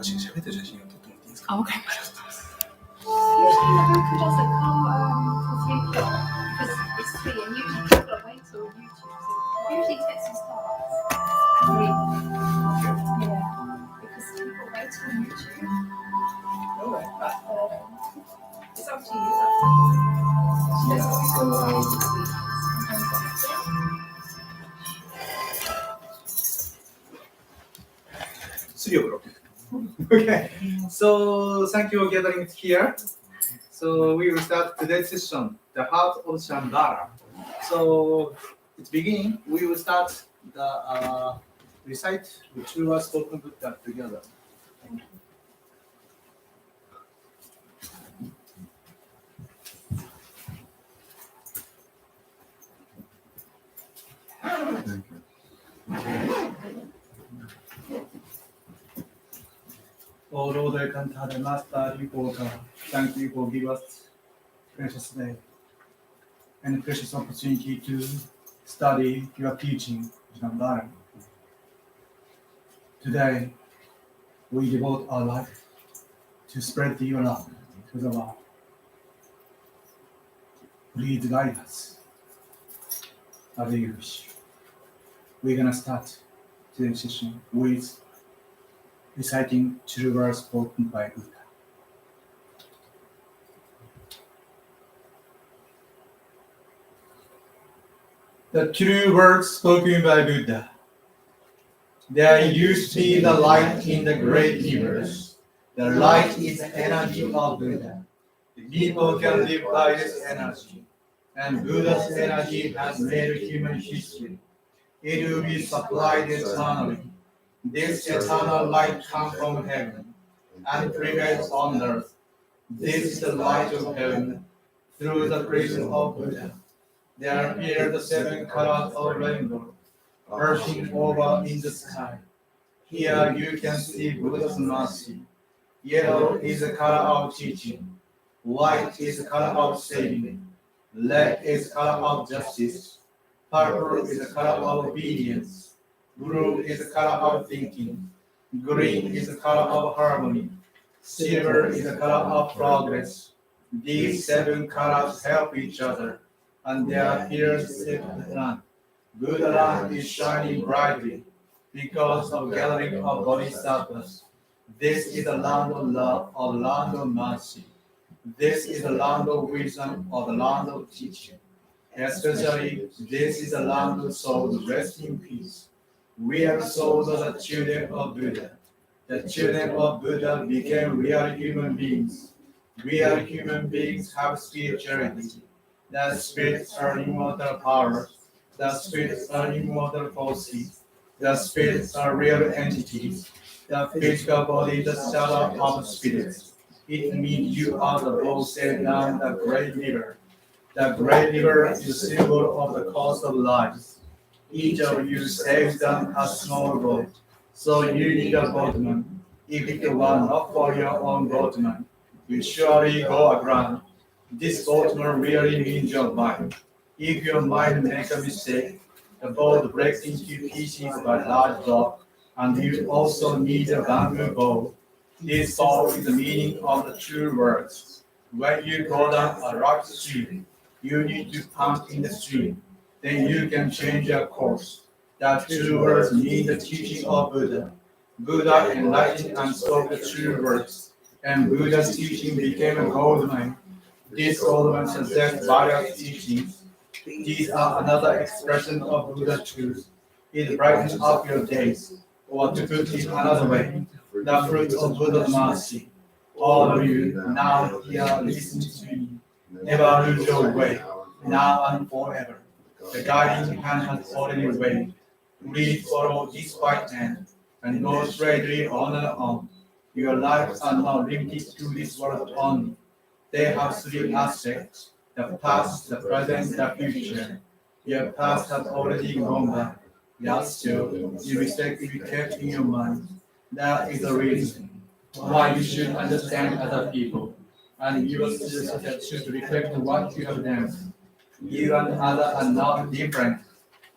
私が喋ってる写真を撮ってもらっていいですか？あ、わかりました。Usually the group doesn't come till 3 o'clock because it's 3 and usually people don't wait till YouTube. So usually Tetsu starts and we, because people wait on YouTube. But it's up to you. It's 3 o'clock. Okay, so thank you for gathering here. So we will start today's session, the heart of Shambhala. So it's beginning. We will start the recite the two words spoken Buddha together. Oh Lord, I can tell the Master Okawa, thank you for giving us precious day and precious opportunity to study your teaching, Shambhala. Today, we devote our life to spread your love to the world. Please guide us as you wish. We're gonna start today's session with reciting two words spoken by Buddha. The true words spoken by Buddha. There used to be the light in the great universe. The light is the energy of Buddha. The people can live by this energy. And Buddha's energy has made human history. It will be supplied eternally. This eternal light comes from heaven and prevails on earth. This is the light of heaven. Through the prism of Buddha, there appear the 7 colors of rainbow, arching over in the sky. Here you can see Buddha's mercy. Yellow is the color of teaching. White is the color of saving. Red is the color of justice. Purple is the color of obedience. Blue is the color of thinking. Green is the color of harmony. Silver is the color of progress. These 7 colors help each other, and there appears the land. Buddha land is shining brightly because of gathering of bodhisattvas. This is the land of love, or the land of mercy. This is the land of wisdom, or the land of teaching. Especially, this is the land of souls rest in peace. We are the souls of the children of Buddha. The children of Buddha became real human beings. Real human beings have spirituality. The spirits are immortal powers. The spirits are immortal forces. The spirits are real entities. The physical body is the shadow of spirits. It means you are the boat sailed down the great river. The great river is a symbol of the course of life. Each of you sails down a small boat, so you need a boatman. If it were not for your own boatman, you surely go aground. This boatman really means your mind. If your mind makes a mistake, the boat breaks into pieces by large rock, and you also need a bamboo bow. This bow is the meaning of the true words. When you go down a rock stream, you need to pump in the stream. Then you can change your course. The true words mean the teaching of Buddha. Buddha enlightened and spoke the true words, and Buddha's teaching became a gold mine. This gold mine suggests various teachings. These are another expression of Buddha's truth. It brightens up your days, or to put it another way, the fruit of Buddha's mercy. All of you now here listen to me. Never lose your way, now and forever. The guiding hand has already waved. Please follow this white hand and go straightly on and on. Your lives are not limited to this world only. They have 3 aspects: the past, the present, the future. Your past has already gone by. Yet still, you mistakenly kept in your mind. That is the reason why you should understand other people, and your citizens should reflect what you have done. You and others are not different.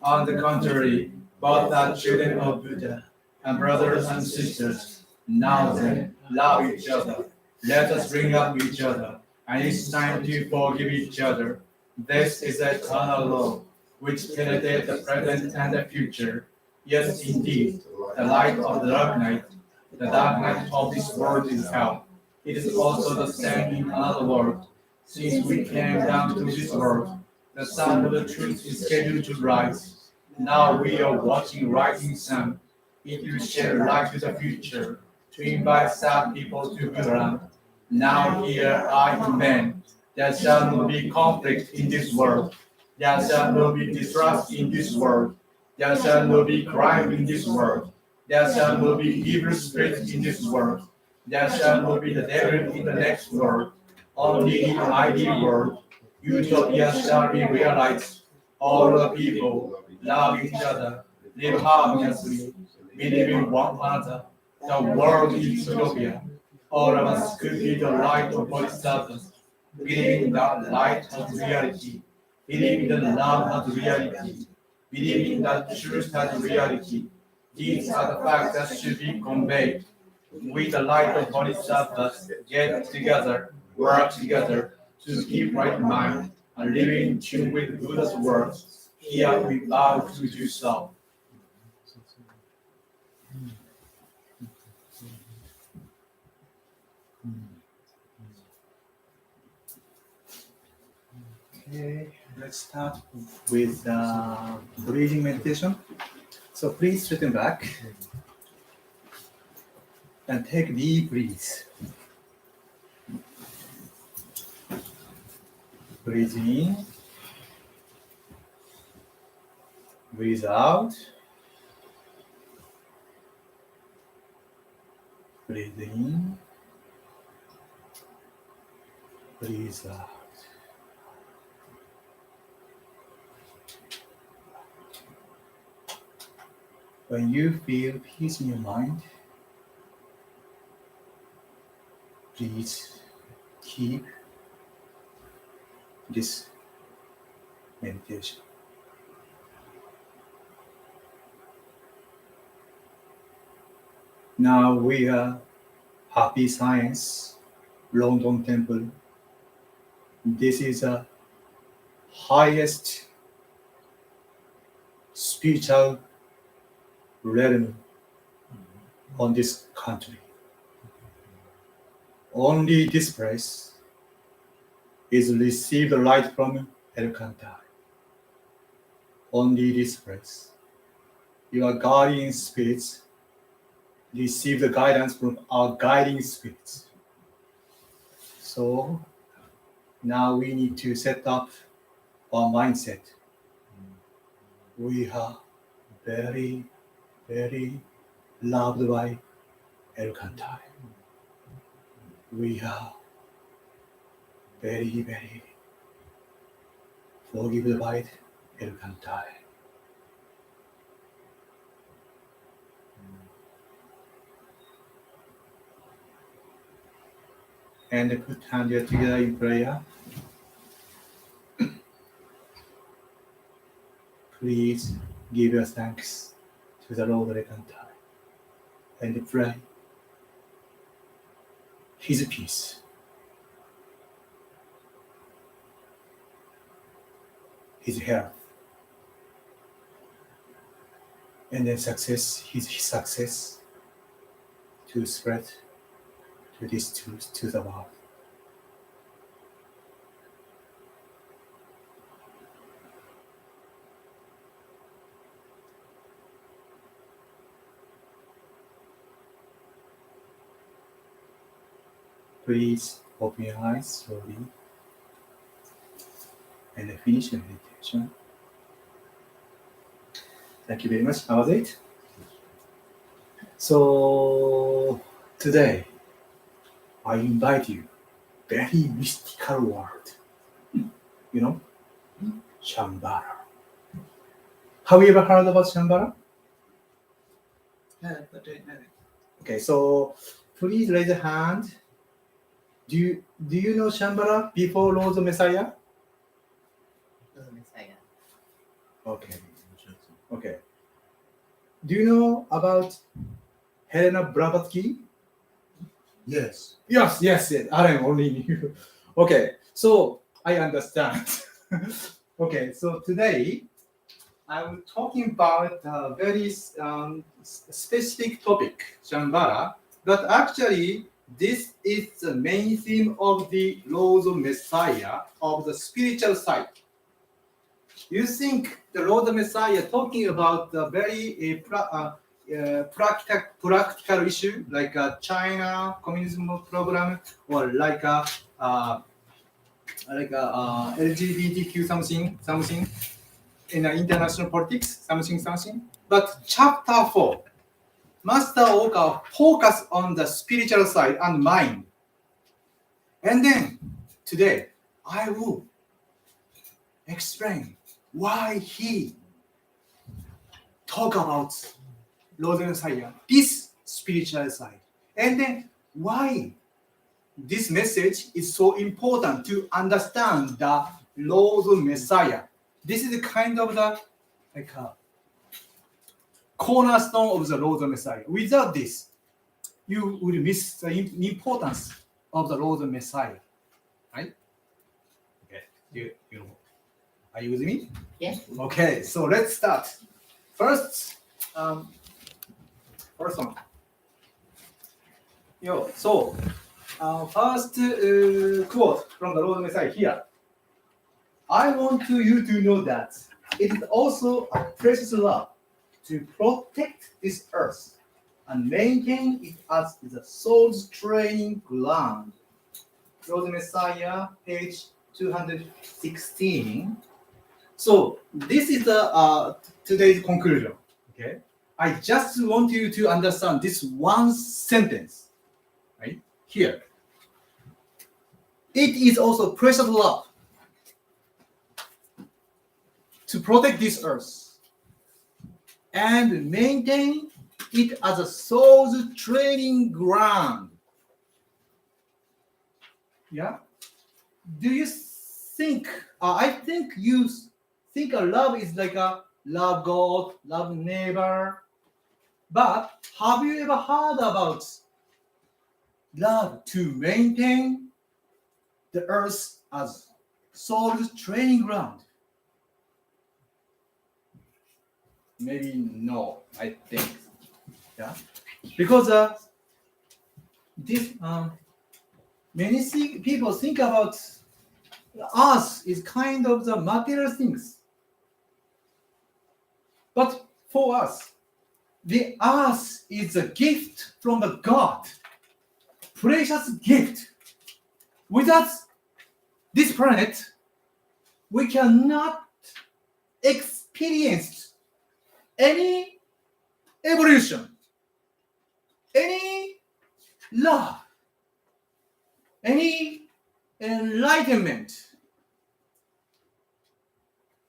On the contrary, both are children of Buddha and brothers and sisters. Now then, love each other. Let us bring up each other, and it's time to forgive each other. This is the eternal law, which penetrates the present and the future. Yes, indeed, the light of the dark night. The dark night of this world is hell. It is also the same in another world. Since we came down to this world, the sun of the truth is scheduled to rise. Now we are watching rising sun. It will shed light to the future, to invite sad people to good land. Now here I command, there shall not be conflict in this world. There shall not be distrust in this world. There shall not be crime in this world. There shall not be evil spirits in this world. There shall not be the devil in the next world. Only in the ideal world, utopia shall be realized. All the people love each other, live harmoniously, believe in one another. The world is utopia. All of us could be the light of bodhisattvas, believing that light as reality, believing that love as reality, believing that truth as reality. These are the facts that should be conveyed. We, the light of bodhisattvas, get together, work together to keep right mind and live in tune with Buddha's words. Here we vow to do so. Okay, let's start with breathing meditation. So please straighten back and take deep breaths. Breathe in, breathe out, breathe in, breathe out. When you feel peace in your mind, please keep this meditation. Now we are Happy Science, London Temple. This is the highest spiritual realm on this country. Only this place is received light from Elkantai. Only this place. Your guardian spirits receive the guidance from our guiding spirits. So now we need to set up our mindset. We are very, very loved by Elkantai. We are very, very forgiven by Elkantai. And put hands together in prayer. Please give your thanks to the Lord Elkantai and pray His peace, His health, and then success, His success to spread to this to the world. Please open your eyes slowly and finish your meditation. Thank you very much. How was it? So today, I invite you, very mystical world. You know, Shambhala. Have you ever heard about Shambhala? Yeah, but don't know it. Okay, so please raise a hand. Do you know Shambhala before Lord Messiah? Doesn't Messiah. Okay. Okay. Do you know about Helena Blavatsky? Yes. Yes. Alan only knew. Okay, so I understand. Okay, so today I'm talking about a very specific topic, Shambhala, but actually this is the main theme of the Lord Messiah of the spiritual side. You think the Lord Messiah talking about the very practical issue like a China communism program or like a LGBTQ something in international politics something. But chapter 4, Master Okawa focus on the spiritual side and mind. And then today I will explain why he talk about Lord Messiah, this spiritual side, and then why this message is so important to understand the Lord Messiah. This is kind of the like a cornerstone of the Lord Messiah. Without this, you will miss the importance of the Lord Messiah, right? Okay, you know. Are you with me? Yes. Okay, so let's start. First one. So, first quote from the Lord Messiah here. I want you to know that it is also a precious love to protect this earth and maintain it as the soul's training ground. Lord Messiah, page 216. So this is the today's conclusion. Okay, I just want you to understand this one sentence, right here. It is also precious love to protect this earth and maintain it as a soul's training ground. Yeah. Do you think? I think you think a love is like a love God, love neighbor. But have you ever heard about love to maintain the earth as soul's training ground? Maybe no, I think. Yeah, because this many people think about us is kind of the material things, but for us, the earth is a gift from the God, precious gift. Without this planet, we cannot experience any evolution, any love, any enlightenment.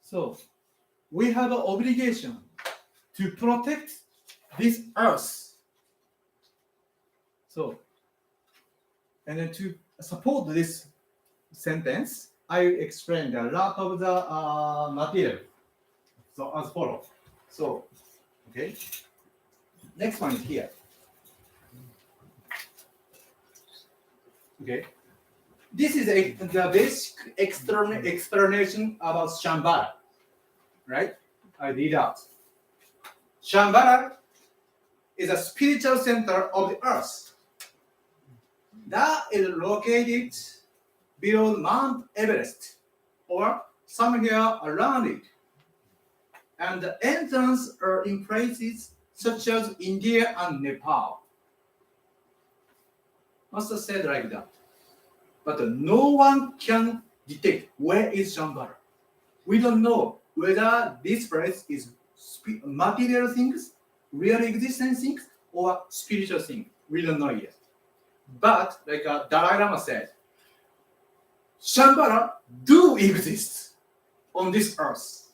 So we have an obligation to protect this earth. So, and then to support this sentence, I explained a lot of the material. So as follows. So, okay. Next one is here. Okay. This is the basic explanation about Shambhala, right? I read out. Shambhala is a spiritual center of the earth that is located below Mount Everest or somewhere around it. And the entrance are in places such as India and Nepal. Master said like that. But no one can detect where is Shambhala. We don't know whether this place is material things, real existing things, or spiritual things. We don't know yet. But like Dalai Lama said, Shambhala do exist on this earth.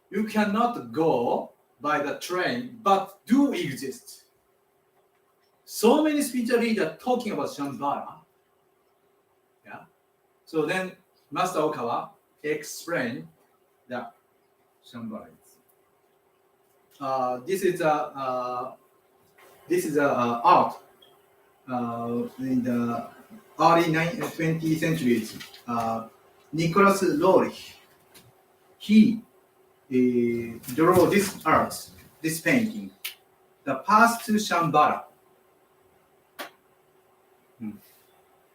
You cannot go by the train, but do exist. So many spiritual leaders talking about Shambhala. Yeah. So then Master Okawa explained that Shambhala is. This is a art in the early 20th centuries, Nicholas Roerich, he drew this art, this painting, the path to Shambhala.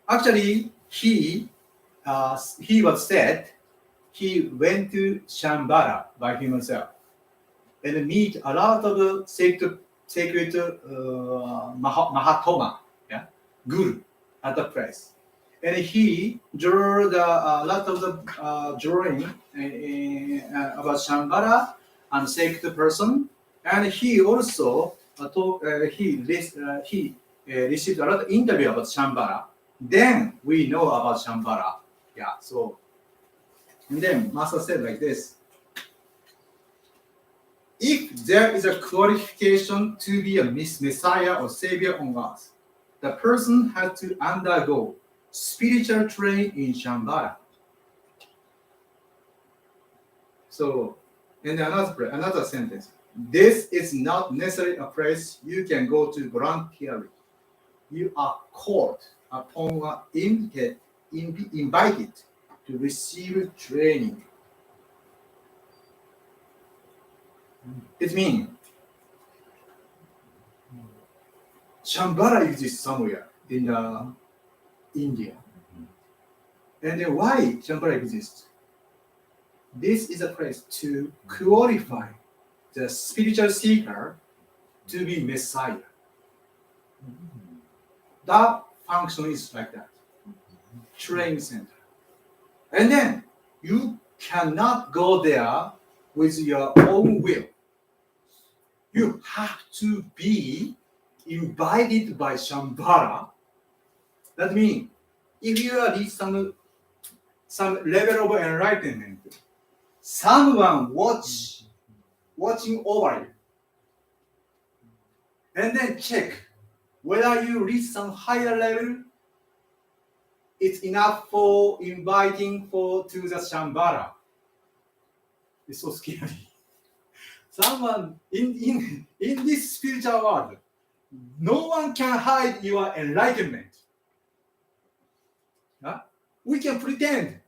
Actually, he was said he went to Shambhala by himself and meet a lot of sacred Mahatma, yeah, Guru at the place. And he drew a lot of the drawing about Shambhala and sacred person. And he also received a lot of interview about Shambhala. Then we know about Shambhala. Yeah, so and then Master said like this: if there is a qualification to be a Messiah or Savior on earth, the person has to undergo spiritual training in Shambhala. So, in another sentence, this is not necessarily a place you can go to voluntarily. You are called upon invited to receive training. It means Shambhala exists somewhere in India. And then why Shambhala exists? This is a place to qualify the spiritual seeker to be Messiah. That function is like that. Training center. And then you cannot go there with your own will. You have to be invited by Shambhala. That means if you are reach some level of enlightenment, someone watching over you, and then check whether you reach some higher level. It's enough for inviting to the Shambhala. It's so scary. Someone in this spiritual world, no one can hide your enlightenment. Huh? We can pretend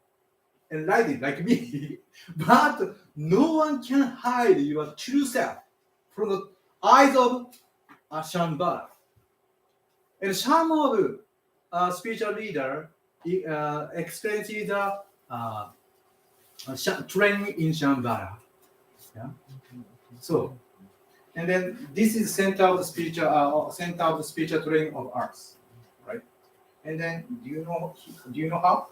enlightened like me, but no one can hide your true self from the eyes of Shambhala. And some of spiritual leader experiences the training in Shambhala. Yeah. So, and then this is center of the spiritual training of arts, right? And then do you know how?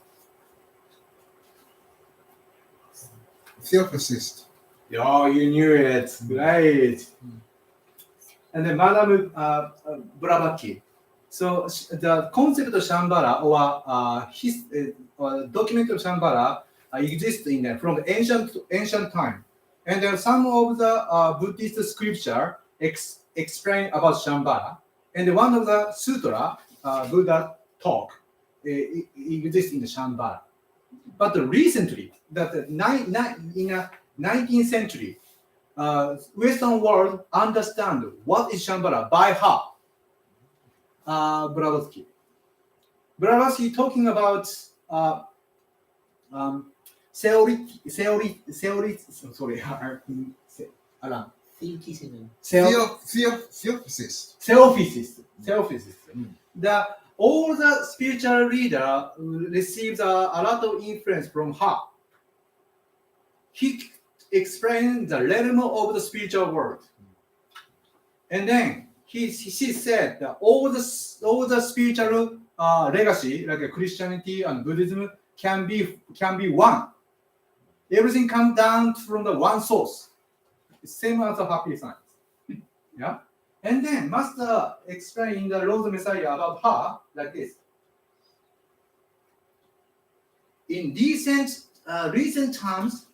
Theophysist. Yeah, you knew it. Great. And then Madame Blavatsky. So the concept of Shambhala or document of Shambhala exists from the ancient time. And then some of the Buddhist scripture explain about Shambhala. And one of the sutra, Buddha talk, exists in the Shambhala. But recently, in the 19th century, Western world understand what is Shambhala by heart. Blavatsky. Blavatsky talking about Theophysist. All the spiritual leader receives a lot of influence from her. He explained the realm of the spiritual world, and then she said that all the spiritual legacy, like Christianity and Buddhism, can be one. Everything comes down from the one source. Same as the happy science. Yeah. And then Master explained the Lord Messiah about her like this. In recent times,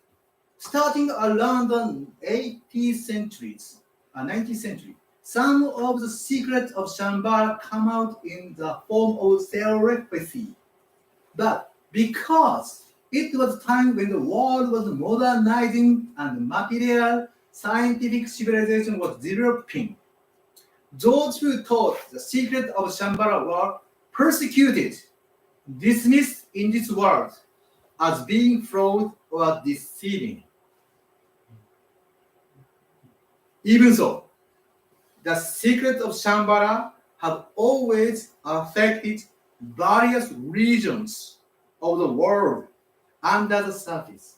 starting around the 18th centuries, 19th century, some of the secrets of Shambhala come out in the form of telepathy. But because it was time when the world was modernizing and material scientific civilization was developing, those who taught the secret of Shambhala were persecuted, dismissed in this world as being fraud or deceiving. Even so, the secret of Shambhala have always affected various regions of the world under the surface.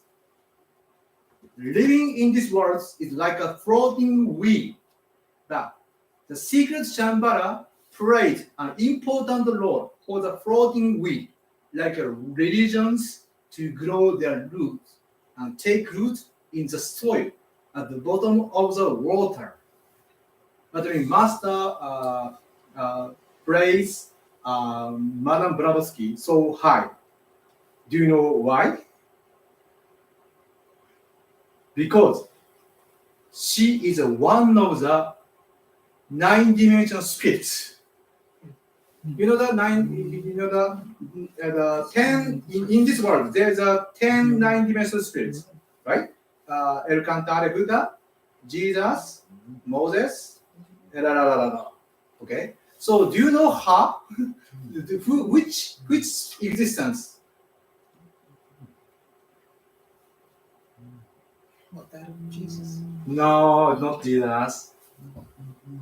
Living in this world is like a floating weed, but the secret Shambhala played an important role for the floating weed, like religions to grow their roots and take root in the soil at the bottom of the water. But when Master praised Madame Blavatsky so high, do you know why? Because she is one of the 9-dimensional spirits. You know the 10 in this world. There's a 10 9-dimensional spirits, right? El Cantare Buddha, Jesus, Moses, okay. So do you know her? which existence? Not that of Jesus. No, not Jesus,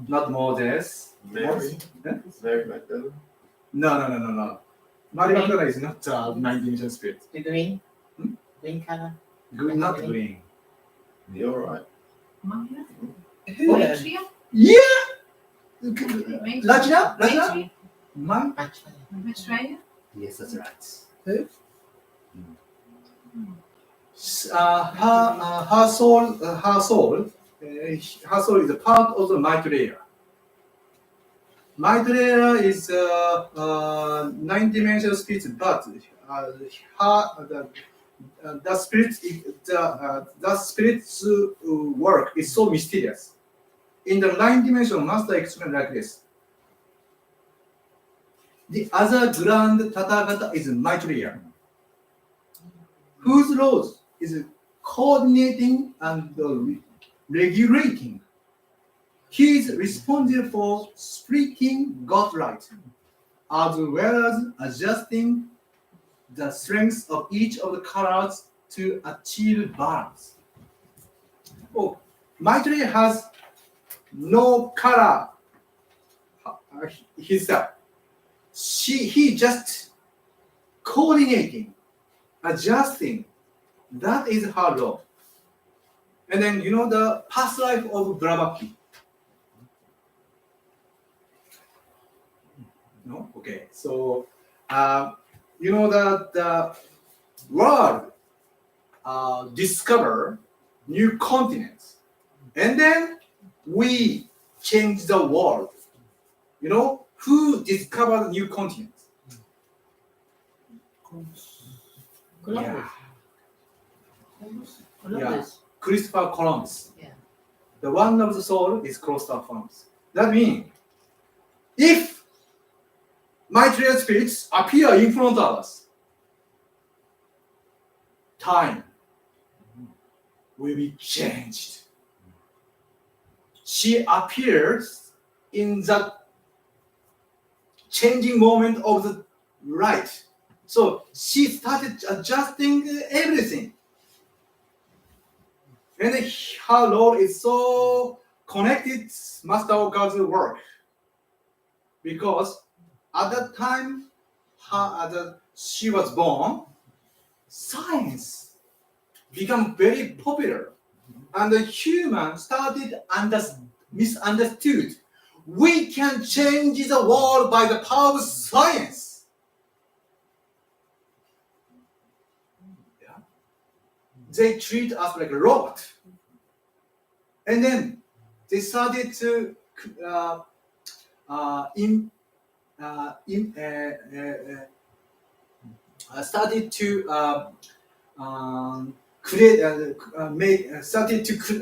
not Moses. Mary. Huh? Mary Magdalene. No. Mary Magdalene is not a 9-dimensional spirit. The green? Hmm? Green color? Not green. You're right. Maya? Who? Matria? Yeah. Matria? Rajna? Matria? Man? Maitreya? Yes, that's right. Who? Her soul is a part of the Maitreya. Maitreya is 9-dimensional spirit, but the spirit's work is so mysterious. In the 9-dimensional, Master explained like this: the other grand Tathagata is Maitreya, whose role is coordinating and regulating. He is responsible for splitting God light, as well as adjusting the strength of each of the colors to achieve balance. Oh, Maitreya has no color himself. He just coordinating, adjusting. That is her role. And then you know the past life of Blavatsky. No? Okay. So you know that the world discover new continents, and then we change the world. You know who discovered new continents? Columbus. Columbus. Christopher Columbus. Yeah. The one of the soul is Christopher Columbus. That means if Maitreya spirits appear in front of us, time will be changed. She appears in the changing moment of the light. So she started adjusting everything. And her role is so connected to Master Okawa's work. Because at that time, she was born, science became very popular. And the human started misunderstood. We can change the world by the power of science. Yeah. They treat us like a robot. And then they started to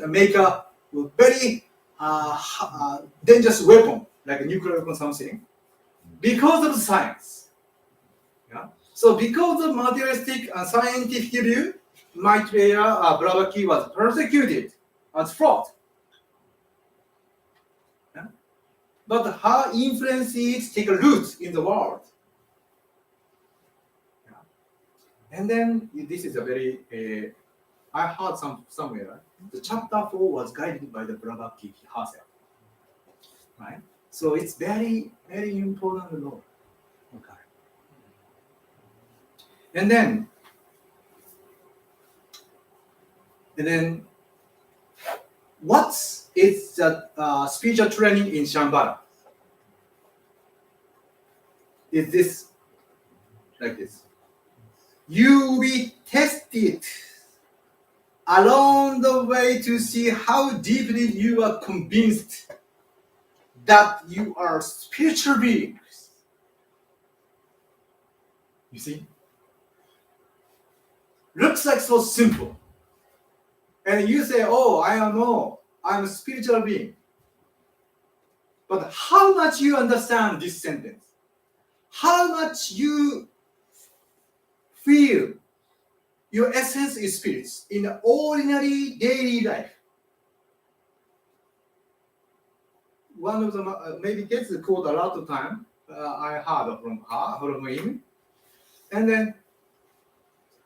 make a very dangerous weapon, like a nuclear weapon, something, because of science. Yeah. So because of materialistic and scientific view, Maitreya Blavatsky was persecuted as fraud. Yeah. but her influences take a root in the world. Yeah. And then this is a very, I heard somewhere, the chapter 4 was guided by the Blavatsky herself. Right? So it's very, very important law. Okay. And then what is the spiritual training in Shambhala? Is this like this? You will be tested along the way to see how deeply you are convinced that you are spiritual beings. You see? Looks like so simple. And you say, oh, I'm a spiritual being. But how much you understand this sentence? How much you feel your essence is spirits in the ordinary daily life? One of the maybe gets the quote a lot of time. I heard from him. And then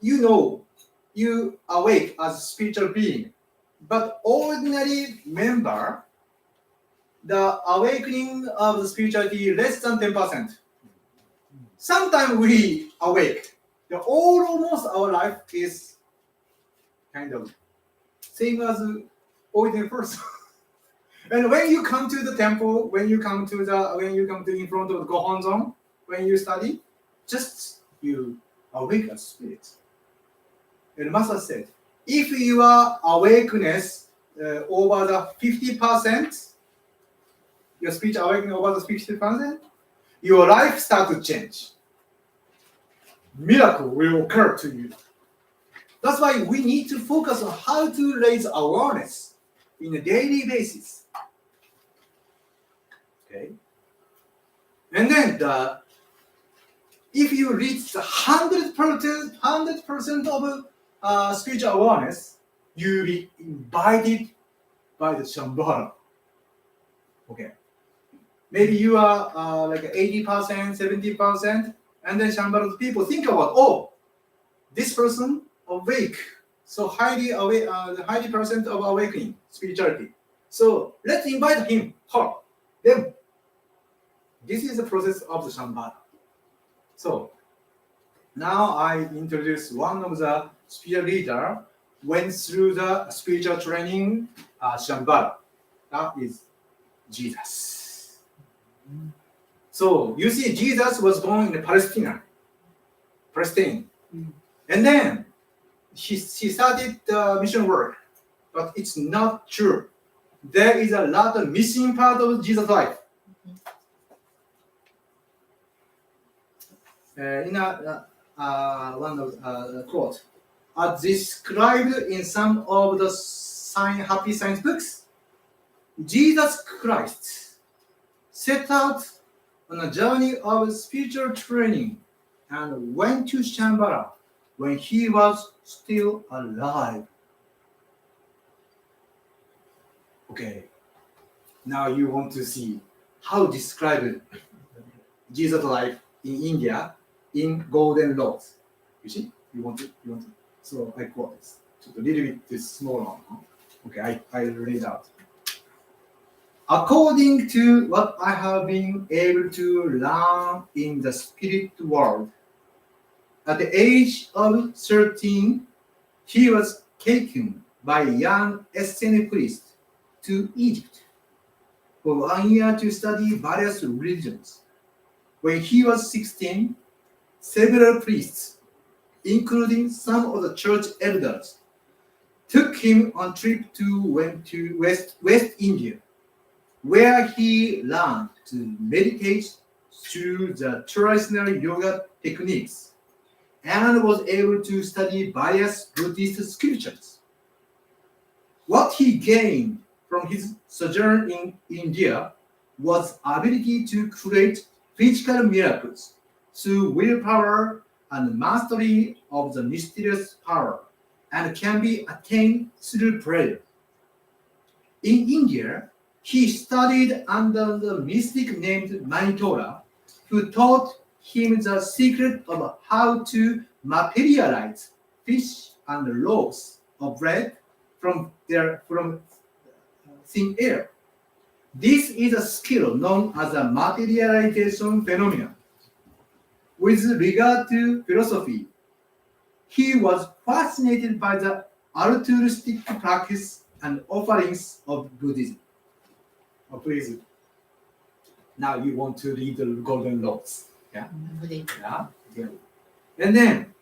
you awake as a spiritual being, but ordinary member, the awakening of the spirituality less than 10%. Sometimes we awake. Almost our life is kind of same as ordinary person. And when you come to the temple, when you come to in front of the Gohon zone, when you study, just you awake as spirit. And Master said, if your awakeness over the 50%, your speech awakening over the 50%, your life starts to change. Miracle will occur to you. That's why we need to focus on how to raise awareness in a daily basis. Okay. And then if you reach the 100% of spiritual awareness, you'll be invited by the Shambhala. Okay. Maybe you are like 80%, 70%, and then Shambhala people think about, oh, this person awake, so highly awake, the highly percent of awakening spirituality. So let's invite him, her, them. This is the process of the Shambhala. So now I introduce one of the spiritual leader went through the spiritual training Shambhala. That is Jesus. So you see, Jesus was born in Palestine. And then he started mission work, but it's not true. There is a lot of missing part of Jesus' life. In one of the quote, as described in some of the happy science books, Jesus Christ set out on a journey of spiritual training and went to Shambhala when he was still alive. Okay, now you want to see how described Jesus' life in India in golden laws. You see, you want to. So I quote this. So a little bit this small one. Okay, I read out. According to what I have been able to learn in the spirit world, at the age of 13, he was taken by a young Essene priest to Egypt for 1 year to study various religions. When he was 16, several priests, including some of the church elders, took him on trip went to West India, where he learned to meditate through the traditional yoga techniques and was able to study various Buddhist scriptures. What he gained from his sojourn in India was ability to create physical miracles through willpower and mastery of the mysterious power, and can be attained through prayer. In India, he studied under the mystic named Manitora, who taught him the secret of how to materialize fish and loaves of bread from thin air. This is a skill known as a materialization phenomenon. With regard to philosophy, he was fascinated by the altruistic practice and offerings of Buddhism. Oh, please. Now you want to read the Golden Laws. Yeah. Yeah. And then,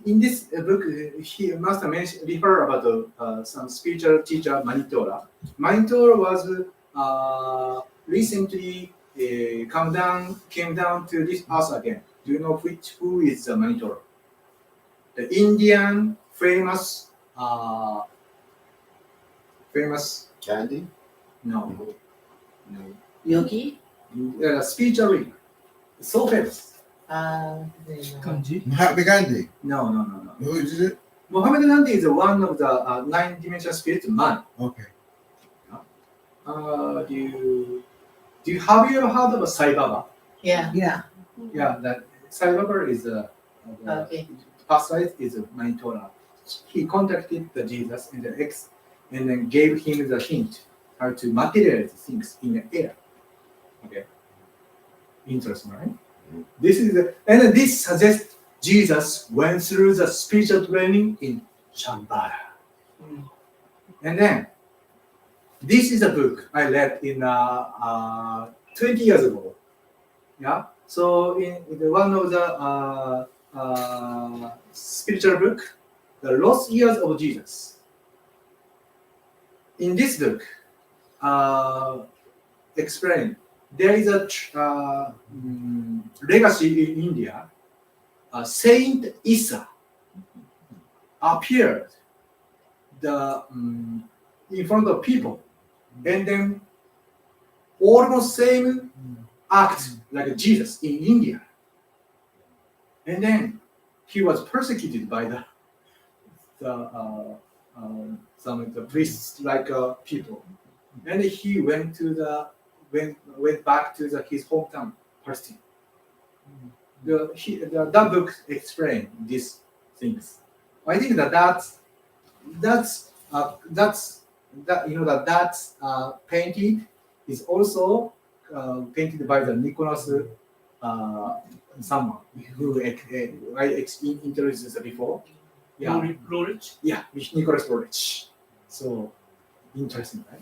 in this book, he must refer about some spiritual teacher, Manitora. Manitora was recently came down to this earth again. Do you know who is Manitora? The Indian famous Candy? no Yogi? spiritual leader. So famous. Kanji? Mahatma Gandhi. No. Who is it? Muhammad Gandhi is one of the nine-dimensional spirit man. Okay. Do you have you ever heard of Sai Baba? Yeah. Yeah. Yeah, that Sai Baba is Okay. past life is Manitora. He contacted the Jesus and then gave him the hint how to materialize things in the air. Okay. Interesting, right? This is and this suggests Jesus went through the spiritual training in Shambhala. And then this is a book I read in 20 years ago. Yeah. So in one of the spiritual book, The Lost Years of Jesus. In this book, explain there is a legacy in India. Saint Isa appeared in front of people, and then almost same act like Jesus in India. And then he was persecuted by some of the priests like people, and he went back to his hometown Palestine. That book explained these things. I think that painting is also painted by the Nicholas someone who I introduced before. Yeah, Rolich? yeah, Nicholas Rolich. So interesting, right?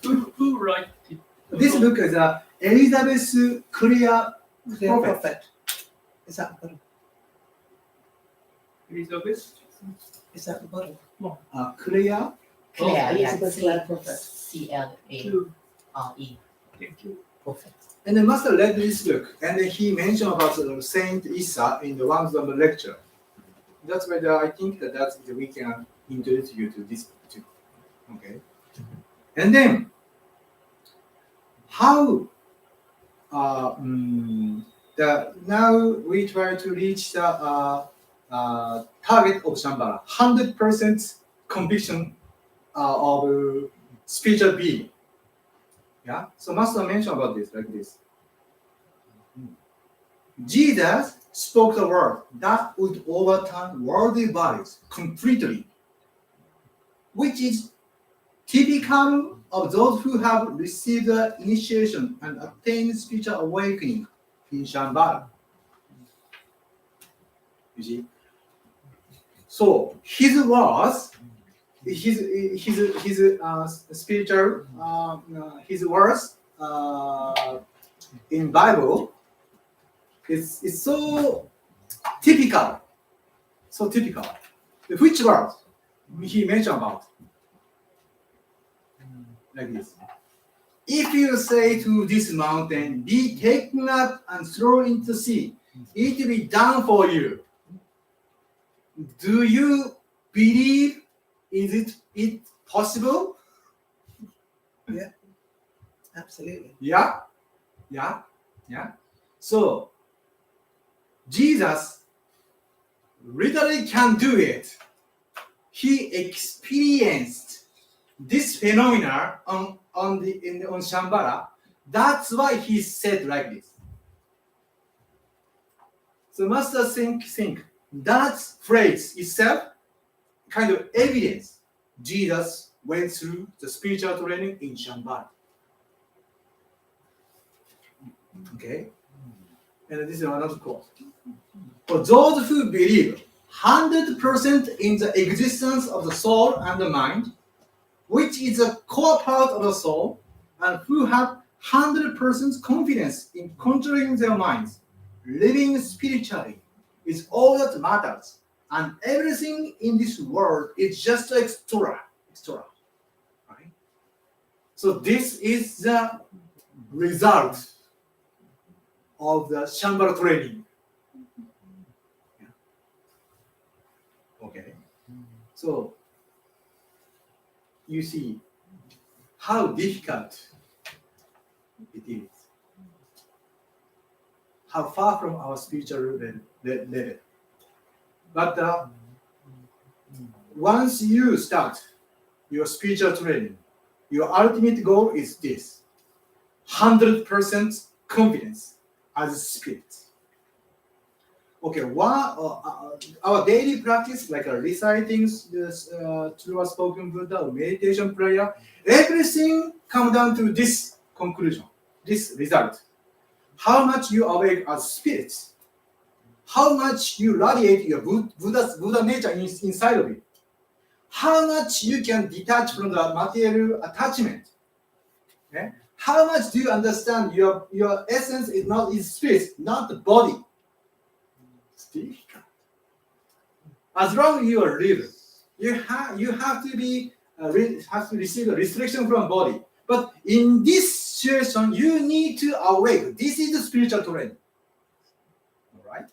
Who wrote it? This book is Elizabeth Clear Prophet. Is that the bottom? Elizabeth? Is that the bottom? Clear. Claire, yeah. Elizabeth Claire Prophet. C-L-A-R-E. Thank you. Prophet. And the master read this book, and he mentioned about Saint Isa in the one of the lecture. That's why I think that we can introduce you to this book too. Okay. And then how now we try to reach the target of Shambhala, 100% conviction of spiritual being. Yeah. So Master mentioned about this like this. Jesus spoke the word that would overturn worldly bodies completely, which is typical of those who have received the initiation and attained spiritual awakening in Shambhala. You see? So his words, his spiritual, his words in Bible is so typical. So typical. Which word he mentioned about? Like this. If you say to this mountain, be taken up and thrown into the sea, it will be done for you. Do you believe? Is it possible? Absolutely. Yeah. So Jesus literally can do it. He experienced this phenomena on Shambhala. That's why he said like this. So Master think that phrase itself kind of evidence Jesus went through the spiritual training in Shambhala. Okay? And this is another quote. For those who believe 100% in the existence of the soul and the mind, which is a core part of the soul, and who have 100% confidence in controlling their minds, living spiritually is all that matters, and everything in this world is just extra. Right? So this is the result of the Shambhala training. Yeah. Okay. So you see how difficult it is. How far from our spiritual level. But once you start your spiritual training, your ultimate goal is this: 100% confidence as a spirit. Okay, our daily practice, like reciting this through a spoken Buddha or meditation prayer, everything comes down to this conclusion, this result. How much you awake as spirits, how much you radiate your Buddha nature inside of you, how much you can detach from the material attachment. Okay? How much do you understand your essence is spirit, not the body? It's difficult. As long as you are living, you have to be have to receive a restriction from body. But in this situation, you need to awake. This is the spiritual training. All right.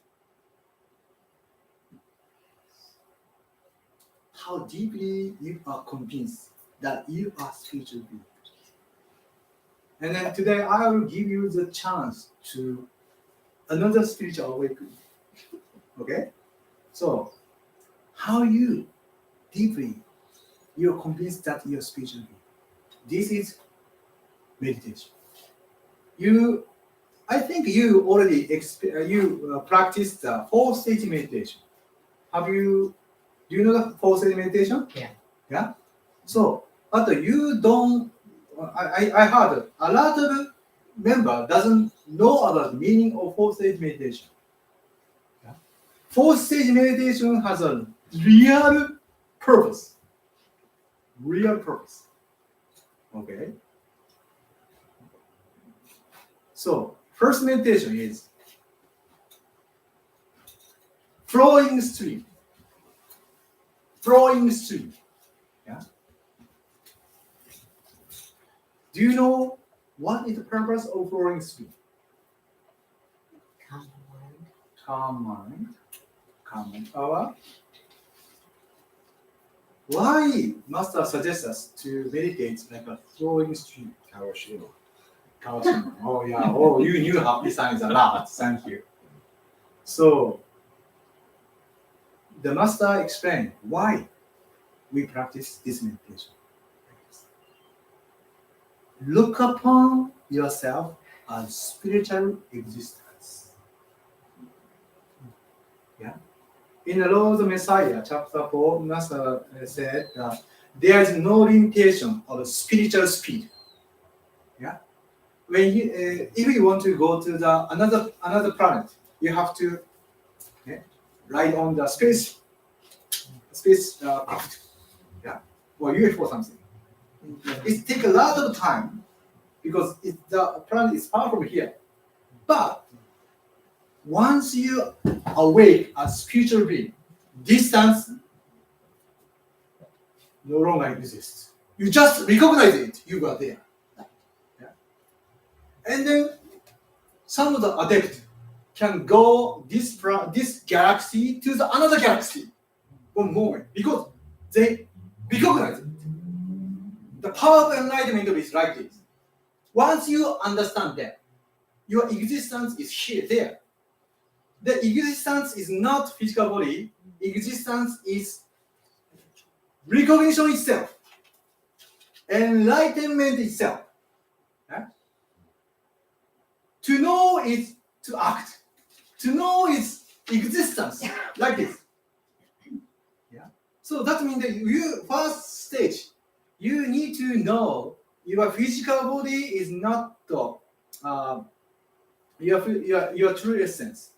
How deeply you are convinced that you are spiritual being. And then today I will give you the chance to another spiritual awakening. Okay? So, how you deeply you're convinced that you're spiritual being. This is meditation. I think you already practiced the 4-stage meditation. Do you know the 4-stage meditation? Yeah. Yeah? So, but you don't, I heard a lot of member doesn't know about the meaning of 4-stage meditation. Yeah? 4-stage meditation has a real purpose. Real purpose. Okay? So, first meditation is flowing stream. Flowing stream. Yeah? Do you know what is the purpose of flowing stream? Calm mind. Calm mind. Calm power. Why Master suggests us to meditate like a flowing stream? Kawashima. Kawashima. Oh yeah. Oh, you knew happy signs a lot. Thank you. So the Master explained why we practice this meditation. Look upon yourself as spiritual existence. Yeah. In the Law of the Messiah, chapter 4, Master said that there is no limitation of spiritual speed. Yeah. When if you want to go to the another planet, you have to ride on the space craft, yeah, or UFO or something. It takes a lot of time because the planet is far from here. But once you awake as spiritual being, distance no longer exists. You just recognize it. You are there. Yeah. And then some of the adept can go this galaxy to the another galaxy one moment because they recognize it. The power of enlightenment is like this. Once you understand that, your existence is here, there. The existence is not physical body. Existence is recognition itself. enlightenment itself. Huh? To know is to act. To know is existence, like this. Yeah. So that means that you first stage, you need to know your physical body is not your true essence.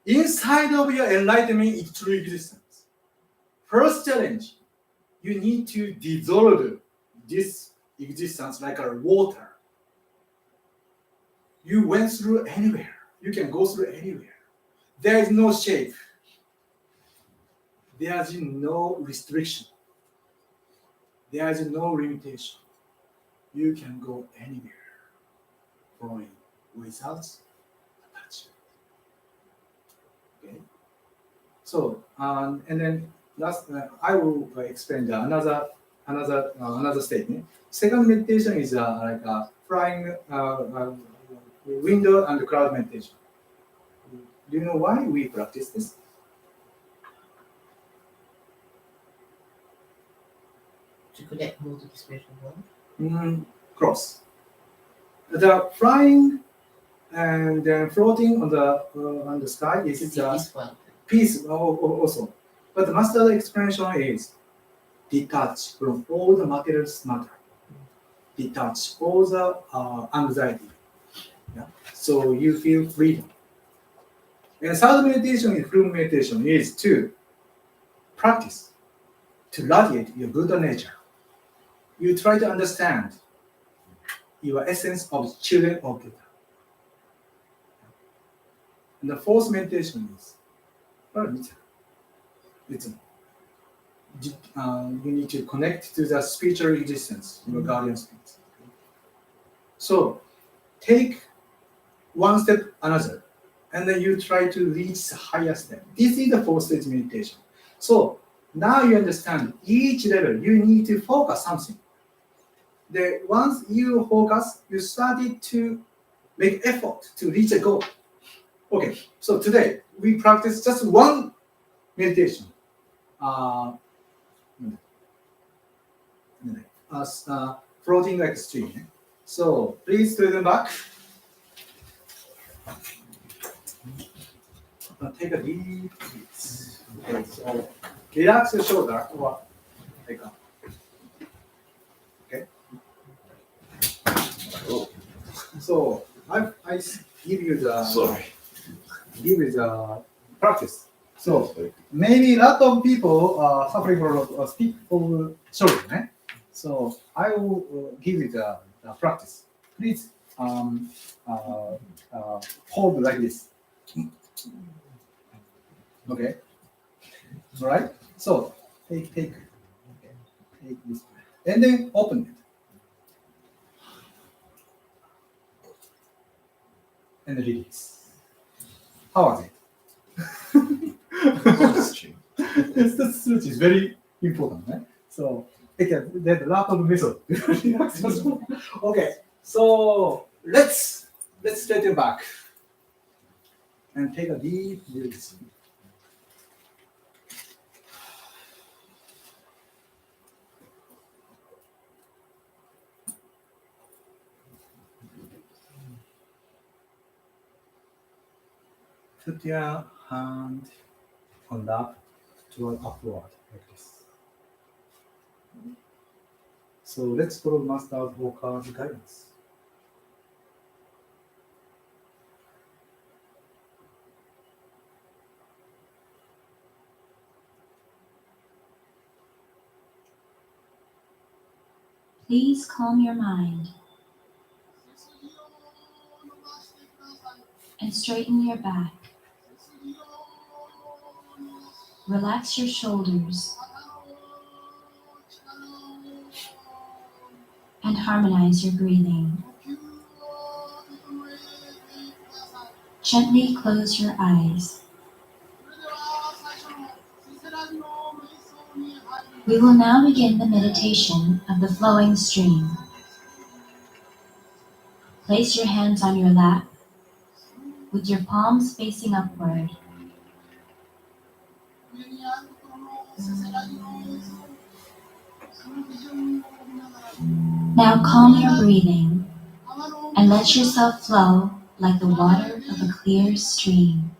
Inside of your enlightenment is true existence. First challenge, you need to dissolve this existence like a water. You went through anywhere. You can go through anywhere. There is no shape. There is no restriction. There is no limitation. You can go anywhere, flowing without attachment. Okay. So and then last, I will explain another statement. Second meditation is like a flying window and cloud meditation. Do you know why we practice this? To connect more to the spiritual world. Cross. The flying and then floating on the sky To is see this world. peace also. But the master explanation is detach from all the material matter. Detach all the anxiety. Yeah? So you feel freedom. And third meditation is full meditation is to practice, to radiate your Buddha nature. You try to understand your essence of children of Buddha. And the fourth meditation is paramita. You need to connect to the spiritual existence, your guardian spirit. So take one step another, and then you try to reach the higher step. This is the fourth stage meditation. So now you understand each level, you need to focus something. Once you focus, you started to make effort to reach a goal. Okay, so today we practice just one meditation. Floating like a stream. So please turn back. Take a deep breath. Okay, so relax your shoulder or like that. Okay. So I give you the practice. So maybe a lot of people are suffering from stiff of shoulder. Eh? So I will give you the practice. Please hold like this. Okay. All right. So take this, and then open it, and release. How was it? Yes, the switch is very important. Right? So there's a lot of method. Okay. So let's straighten back and take a deep breath. Put your hand on lap toward upward like this. So let's follow Master Okawa's guidance. Please calm your mind and straighten your back. Relax your shoulders and harmonize your breathing. Gently close your eyes. We will now begin the meditation of the flowing stream. Place your hands on your lap with your palms facing upward. Now calm your breathing and let yourself flow like the water of a clear stream.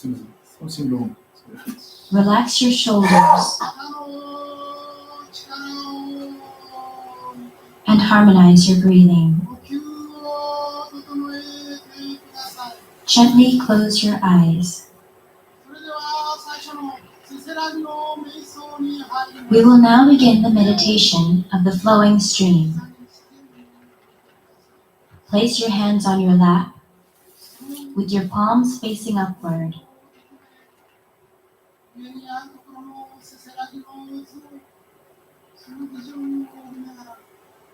Something wrong. Relax your shoulders and harmonize your breathing. Gently close your eyes. We will now begin the meditation of the flowing stream. Place your hands on your lap with your palms facing upward.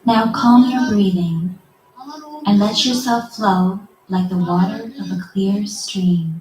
Now calm your breathing and let yourself flow like the water of a clear stream.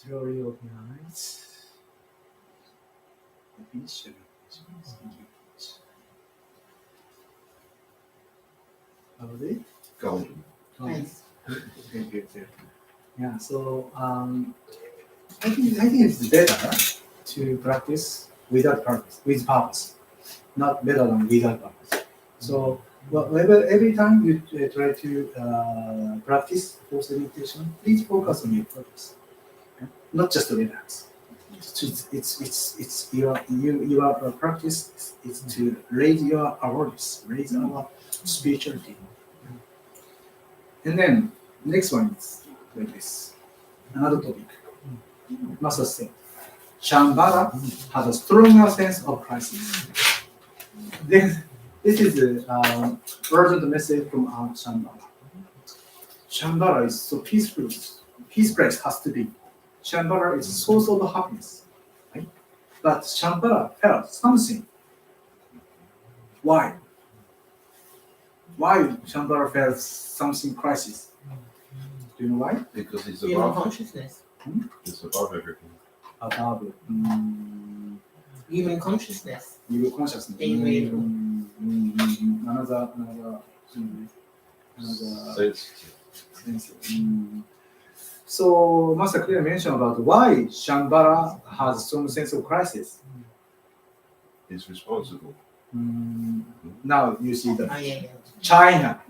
Slowly organize. Finish. Already? Golden. Nice. Good. Yeah. So I think it's better to practice without purpose, with purpose, not better than without purpose. So whenever every time you try to practice force meditation, please focus on your purpose, okay? Not just relax. It's your practice is to raise your awareness, raise our spirituality. And then next one is like this. Another topic. Master said, Shambhala has a stronger sense of crisis. This is the urgent message from our Shambhala. Shambhala is so peaceful. Peace place has to be. Shambhala is a source of happiness. Right? But Shambhala felt something. Why? Why Shambhala felt something crisis? Do you know why? Because it's Human above. consciousness. It's above everything. Above Human consciousness. your consciousness. Another. Sensitive. So Master Clear mentioned about why Shambhala has some sense of crisis. It's responsible. Now you see that Yeah. China.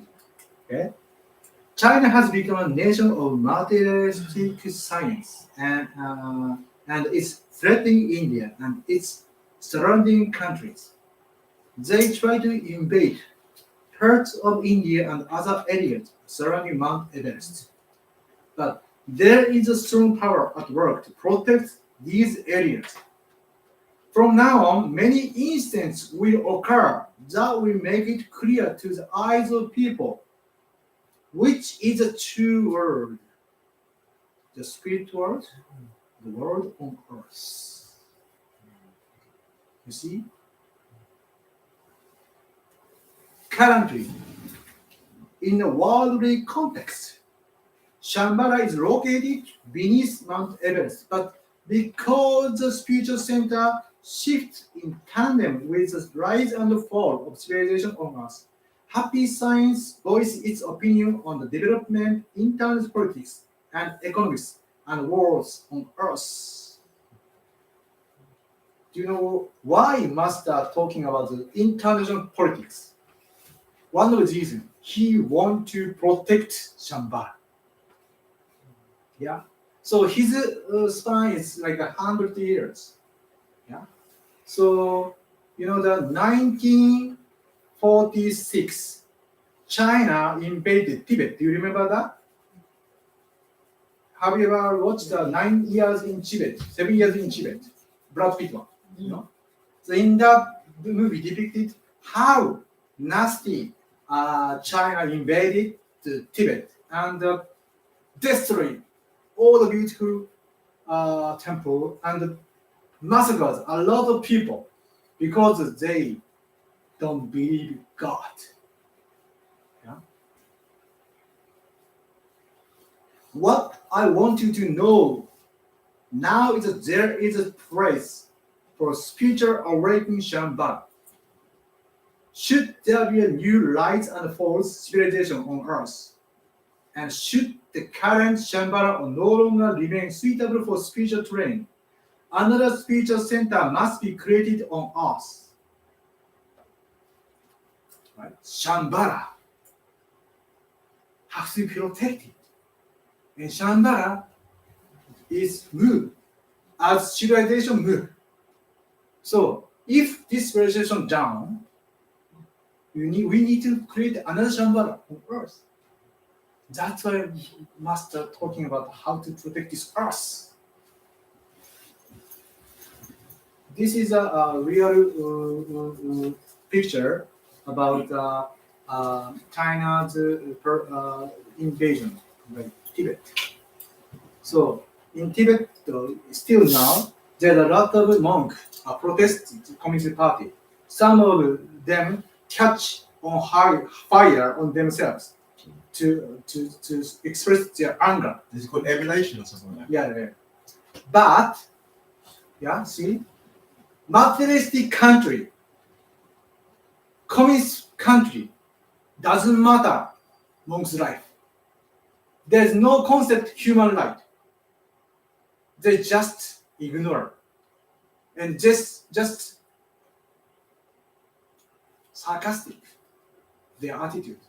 Okay? China has become a nation of materialistic science and it's threatening India and its surrounding countries. They try to invade parts of India and other areas surrounding Mount Everest. But there is a strong power at work to protect these areas. From now on, many incidents will occur that will make it clear to the eyes of people which is the true world, the spirit world, the world on earth. You see? Currently, in a worldly context, Shambhala is located beneath Mount Everest, but because the spiritual center shifts in tandem with the rise and fall of civilization on Earth, Happy Science voices its opinion on the development, internal politics, and economics and wars on Earth. Do you know why Master talking about the international politics? One of the reasons he wants to protect Shambhala. Yeah. So his span is like 100 years. Yeah. So the 1946, China invaded Tibet. Do you remember that? Have you ever watched the 9 years in Tibet, 7 years in Tibet? Brad Pitt one. So in that movie depicted how nasty China invaded Tibet and destroyed all the beautiful temple and massacred a lot of people because they don't believe God. Yeah? What I want you to know now is that there is a place for spiritual awakening Shambhala. Should there be a new light and false civilization on earth, and should the current Shambhala no longer remain suitable for spiritual training, another spiritual center must be created on earth. Right? Shambhala has to be protected. And Shambhala is moved as civilization moves. So if this civilization down, we need to create another Shambhala on earth. That's why Master talking about how to protect this earth. This is a real picture about China's invasion by Tibet. So in Tibet, still now, there's a lot of monks protest the Communist Party. Some of them catch on fire on themselves to express their anger. This is called emulation or something like that. Yeah. But, yeah, see, materialistic country, communist country, doesn't matter monk's life. There's no concept human right. They just ignore and just sarcastic their attitude.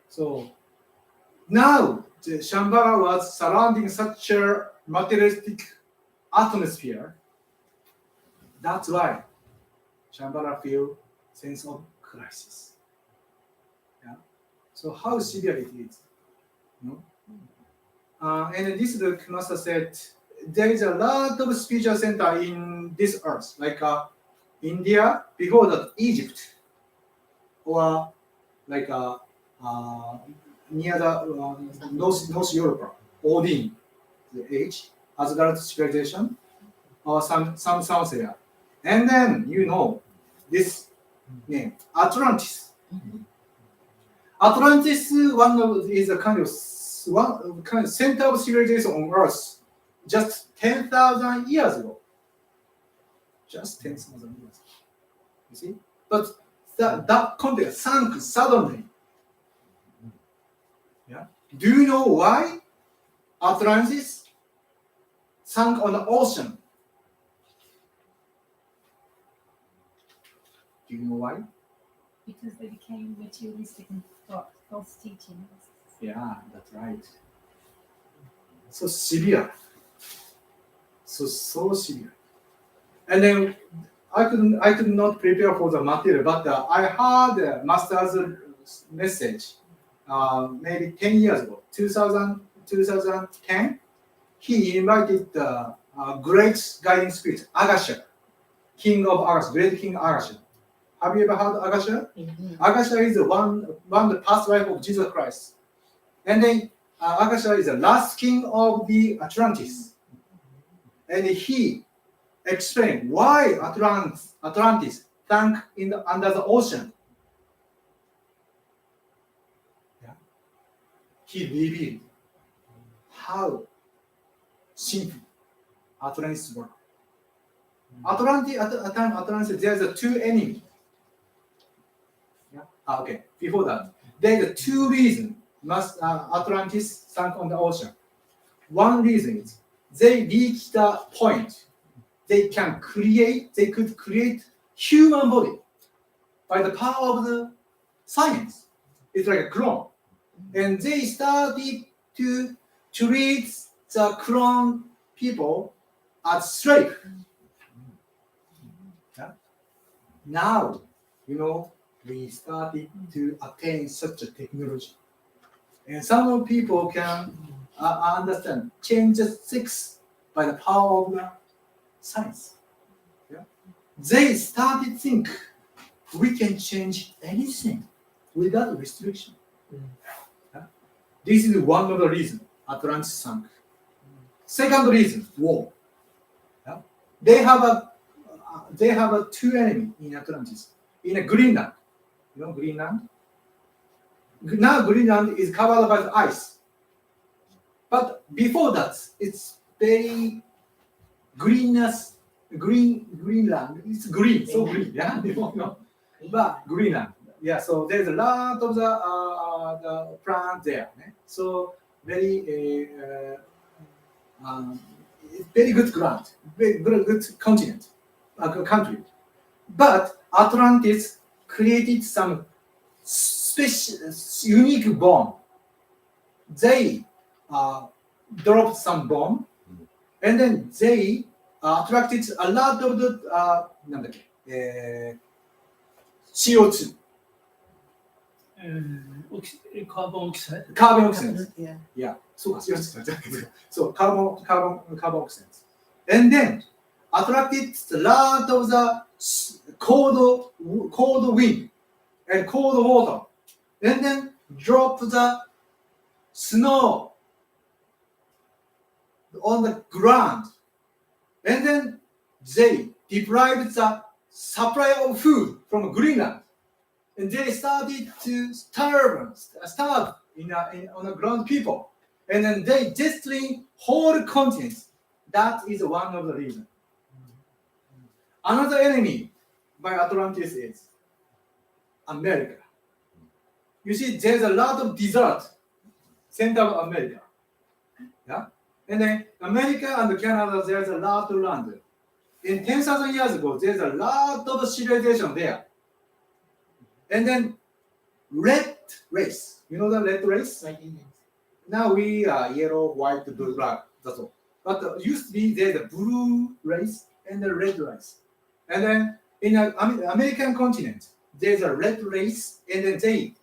So now the Shambhala was surrounding such a materialistic atmosphere. That's why Shambhala feel sense of crisis. Yeah. So how severe it is, you know? And this the Master said there is a lot of spiritual center in this earth, like India, before that Egypt, or like near the North Europe, Odin, the age, Asgard civilization, or some South area. And then you know this name, Atlantis. Atlantis is a kind of center of civilization on Earth, just 10,000 years ago. Just 10,000 years. You see, but that continent sank suddenly. Yeah. Do you know why Atlantis sank on the ocean? Do you know why? Because they became materialistic and got false teachings. Yeah, that's right. So severe. So severe. And then I could not prepare for the material, but I heard the master's message maybe 10 years ago, 2010. He invited the great guiding spirit, Agasha, king of Agasha, great king Agasha. Have you ever heard Agasha? Agasha is one of the past life of Jesus Christ. And then Agasha is the last king of the Atlantis. And he explained why Atlantis sank under the ocean. Yeah. He revealed how simple Atlantis were. Atlantis, there's two enemies. Yeah. Okay. Before that, there's two reasons Atlantis sank on the ocean. One reason is they reached the point they could create human body by the power of the science. It's like a clone. And they started to treat the clone people as slaves. Yeah? Now, we started to attain such a technology. And some people can understand, change the sex by the power of the science. Yeah? They started to think we can change anything without restriction. Yeah? This is one of the reasons Atlantis sank. Second reason, war. Yeah? They have two enemies in Atlantis. In Greenland, Greenland. Now Greenland is covered by the ice. But before that, it's very Greenland. It's green, so green, yeah. But Greenland, yeah. So there's a lot of the plant there. So very very good ground, very good continent, country. But Atlantis created some special, unique bomb. They dropped some bomb, and then they attracted a lot of the CO2, carbon oxide. carbon oxide. Yeah. Yeah, so carbon oxide, and then attracted a lot of the cold wind and cold water, and then drop the snow on the ground, and then they deprived the supply of food from Greenland, and they started to starve on the ground people, and then they destroyed whole continents That is one of the reasons. Another enemy by Atlantis is America. You see, there's a lot of desert center of America. Yeah? And then America and Canada, there's a lot of land. In 10,000 years ago, there's a lot of civilization there. And then red race. You know the red race? Right in it. Now we are yellow, white, blue, black. That's all. But used to be there's a blue race and a red race. And then in the American continent, there's a red race, and then they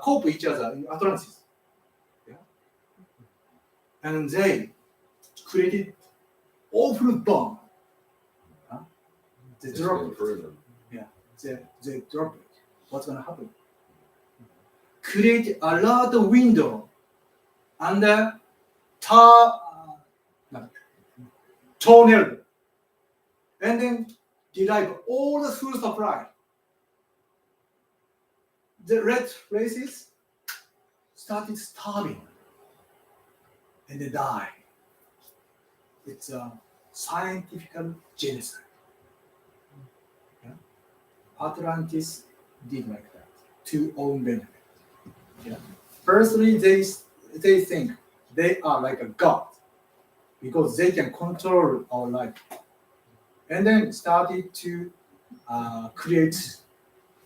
cope each other in Atlantis. Yeah? And they created awful bomb. They It's dropped been it. proven. They drop it. What's gonna happen? Create a lot of window under tornado, and then derive all the food supply. The red races started starving, and they die. It's a scientific genocide. Yeah? Atlantis did like that to own benefit. Yeah. Firstly, they think they are like a god because they can control our life, and then started to create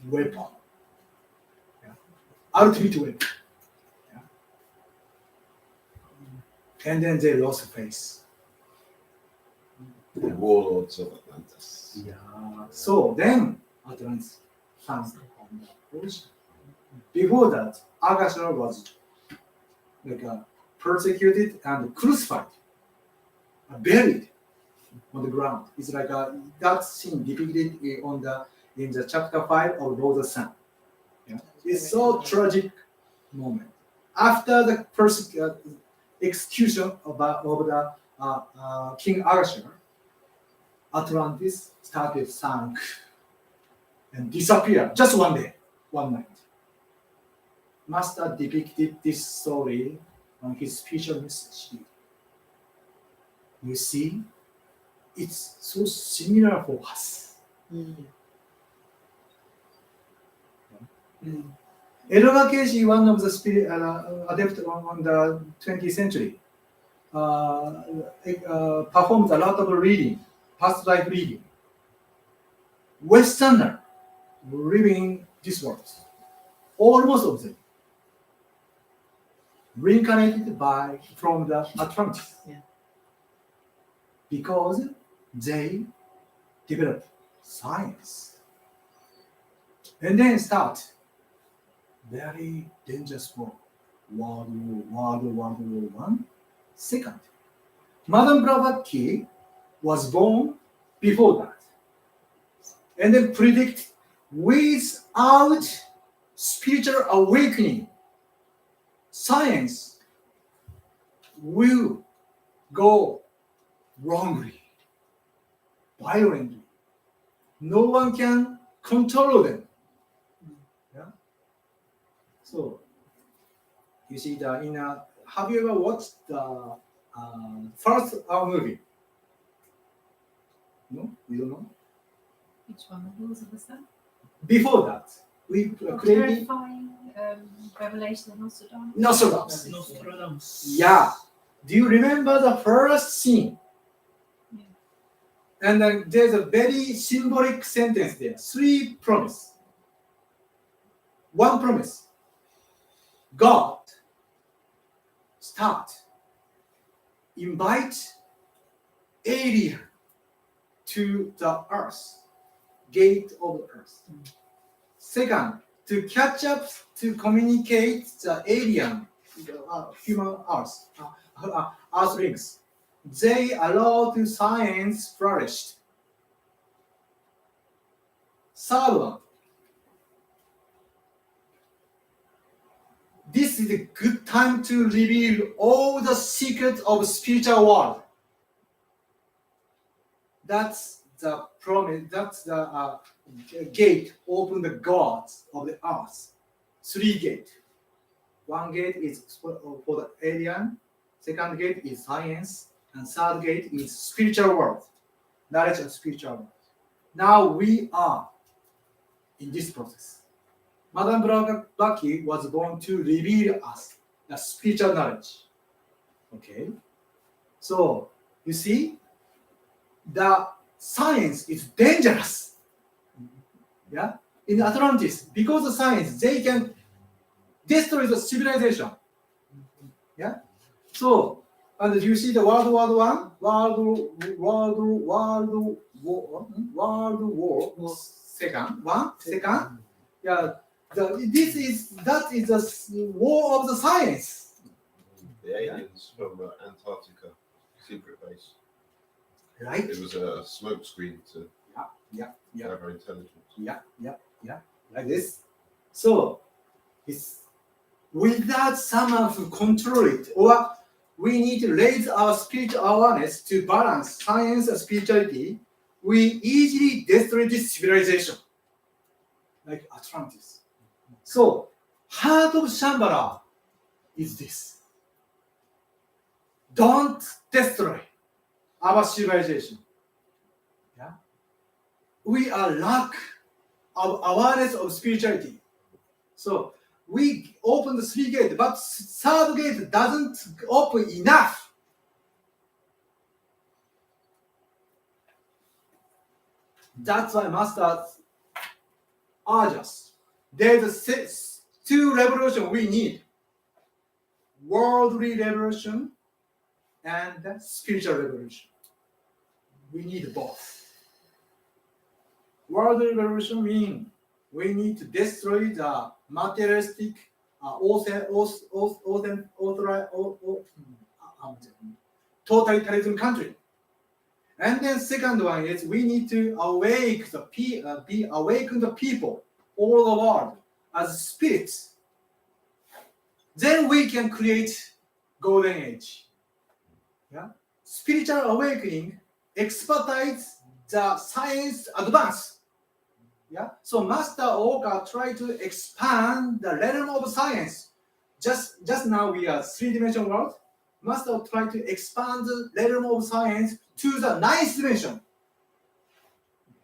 weapon, ultimate weapon, and then they lost face. The warlords of Atlantis. Yeah. So then Atlantis found on the ocean. Before that, Agasha was like persecuted and crucified, buried on the ground. It's like that scene depicted in the chapter 5 of Lord of the Sun. Yeah. It's so tragic moment. After the execution of the King Agasha, Atlantis started sunk and disappeared just one day, one night. Master depicted this story on his special message. You see, it's so similar for us. Edoga Keiji, one of the spirit adept on the 20th century, performed a lot of reading, past life reading. Westerner living this world, almost of them, reincarnated from the Atlantis. Yeah. Because they develop science and then start very dangerous war. World War I. Second, Madame Blavatsky was born before that, and then predict without spiritual awakening, science will go wrongly, violently. No one can control them. Yeah. So you see have you ever watched the first movie? No, you don't know. Which one? The Rules of the Sun? Before that, we created Terrifying Revelation of Nostradamus. Nostradamus. Nostradamus. Yeah. Do you remember the first scene? Yeah. And then there's a very symbolic sentence there. 3 promises. 1 promise. God invite alien to the earth, gate of the earth. Second, to catch up to communicate the alien, human earth, earthlings. They allow to science flourished. Third one, this is a good time to reveal all the secrets of spiritual world. That's the promise. That's the gate. Open the gods of the earth. 3 gates. 1 gate is for the alien. Second gate is science, and third gate is spiritual world, knowledge of spiritual world. Now we are in this process. Madame Blavatsky was born to reveal us the spiritual knowledge. Okay, so you see, the science is dangerous. Yeah, in Atlantis, because of science, they can destroy the civilization. Yeah, so and you see the World War One, World War Second. Yeah, that is the war of the science. The aliens from Antarctica secret base. Right? It was a smoke screen to Yeah. gather intelligence. Like this. So it's without someone who control it, or we need to raise our spiritual awareness to balance science and spirituality. We easily destroy this civilization, like Atlantis. So heart of Shambhala is this: don't destroy our civilization. Yeah, we are lack of awareness of spirituality. So we open the three gates, but third gate doesn't open enough. That's why Master urges us. There's two revolutions we need: worldly revolution and spiritual revolution. We need both. Worldly revolution means we need to destroy the materialistic, totalitarian country. And then second one is we need to awaken the people all the world as spirits. Then we can create golden age. Yeah, spiritual awakening expedite the science advance. Yeah, so Master Okawa tried to expand the realm of science. Just now we are three-dimensional world. Master tried to expand the realm of science to the ninth dimension.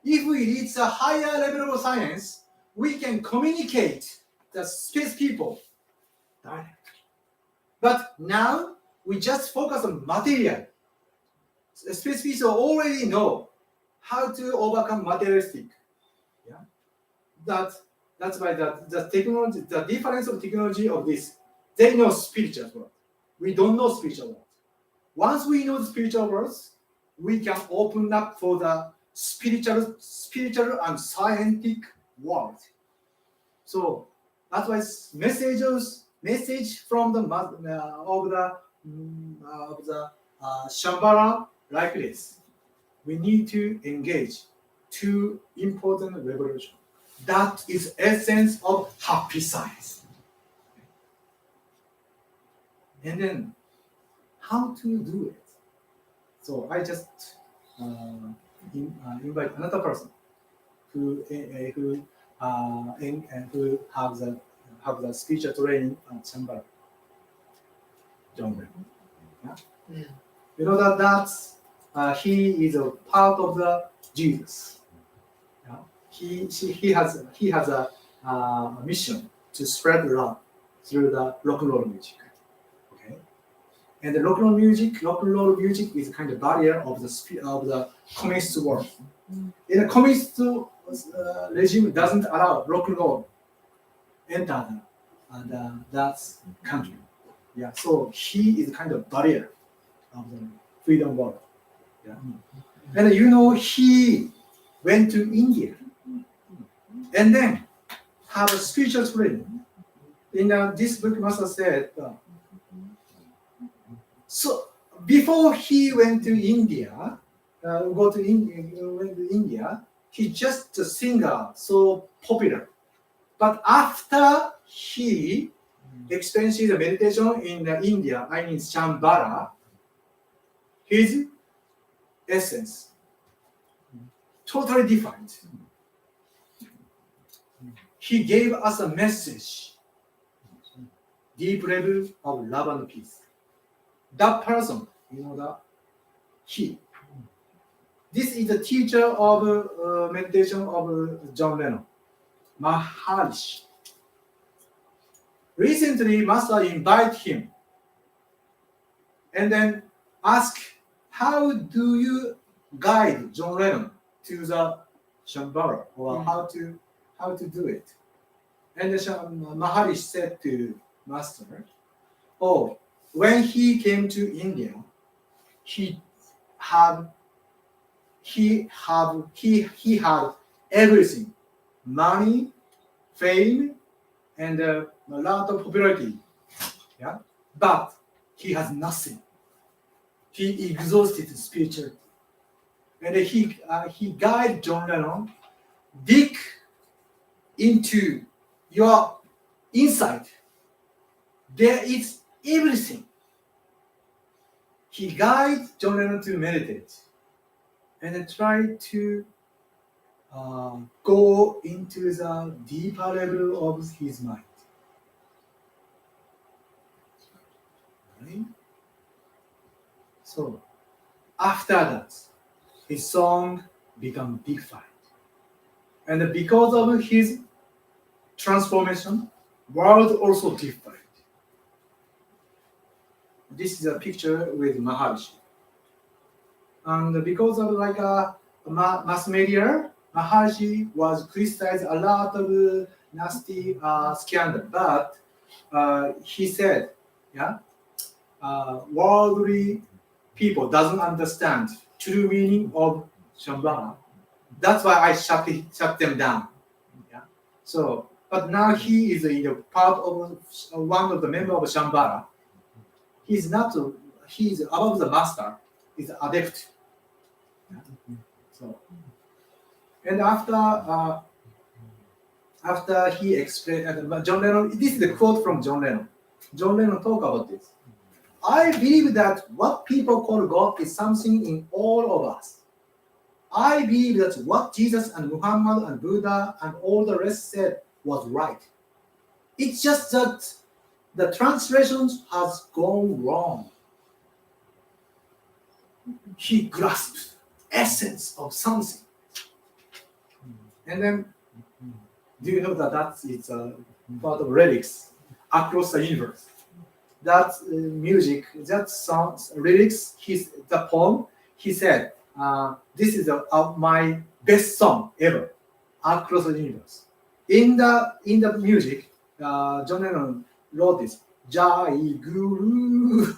If we reach a higher level of science, we can communicate the space people directly. But now we just focus on material. The space people already know how to overcome materialistic. Yeah, that's why the technology, the difference of technology of this, they know spiritual world. We don't know spiritual world. Once we know the spiritual worlds, we can open up for the spiritual and scientific world. So that's why message from the Shambhala like this. We need to engage two important revolutions. That is essence of happy science. And then how to do it? So I just invite another person who have the spiritual training at Shambhala. John Gray. Yeah. You know that's he is a part of the Jesus. Yeah? He has a mission to spread love through the rock and roll music. Okay, and the rock and roll music is a kind of barrier of the communist world. In a communist regime doesn't allow rock and roll enter that country. Yeah, so he is kind of barrier of the freedom world. Yeah. And he went to India and then have a spiritual training. In this book, Master said, so before he went to India, went to India, he just a singer, so popular. But after he experienced the meditation in India, I mean Shambhala, his essence totally different. He gave us a message, deep level of love and peace. That person, This is the teacher of meditation of John Lennon, Maharishi. Recently, Master invited him and then asked, how do you guide John Lennon to the Shambhala, or how to do it? And Maharishi said to Master, oh, when he came to India, he had everything, money, fame, and a lot of popularity. Yeah, but he has nothing. He exhausted spiritually, and he guided John Lennon, dig into your inside. There is everything. He guided John Lennon to meditate and then try to go into the deeper level of his mind. Right? So after that, his song became big fight. And because of his transformation, world also different. This is a picture with Maharishi. And because of mass media, Maharishi was criticized a lot of nasty scandal. But he said, worldly people doesn't understand true meaning of Shambhala. That's why I shut them down. Yeah. So, but now he is in the part of one of the members of Shambhala. He's above the master. He's adept. Yeah. So, and after he explained, John Lennon. This is the quote from John Lennon. John Lennon talk about this. I believe that what people call God is something in all of us. I believe that what Jesus and Muhammad and Buddha and all the rest said was right. It's just that the translations has gone wrong. He grasped essence of something. And then, do you know that it's a part of lyrics across the universe? That music, that song, lyrics, the poem, he said, this is my best song ever across the universe. In the music, John Lennon wrote this, Jai Guru,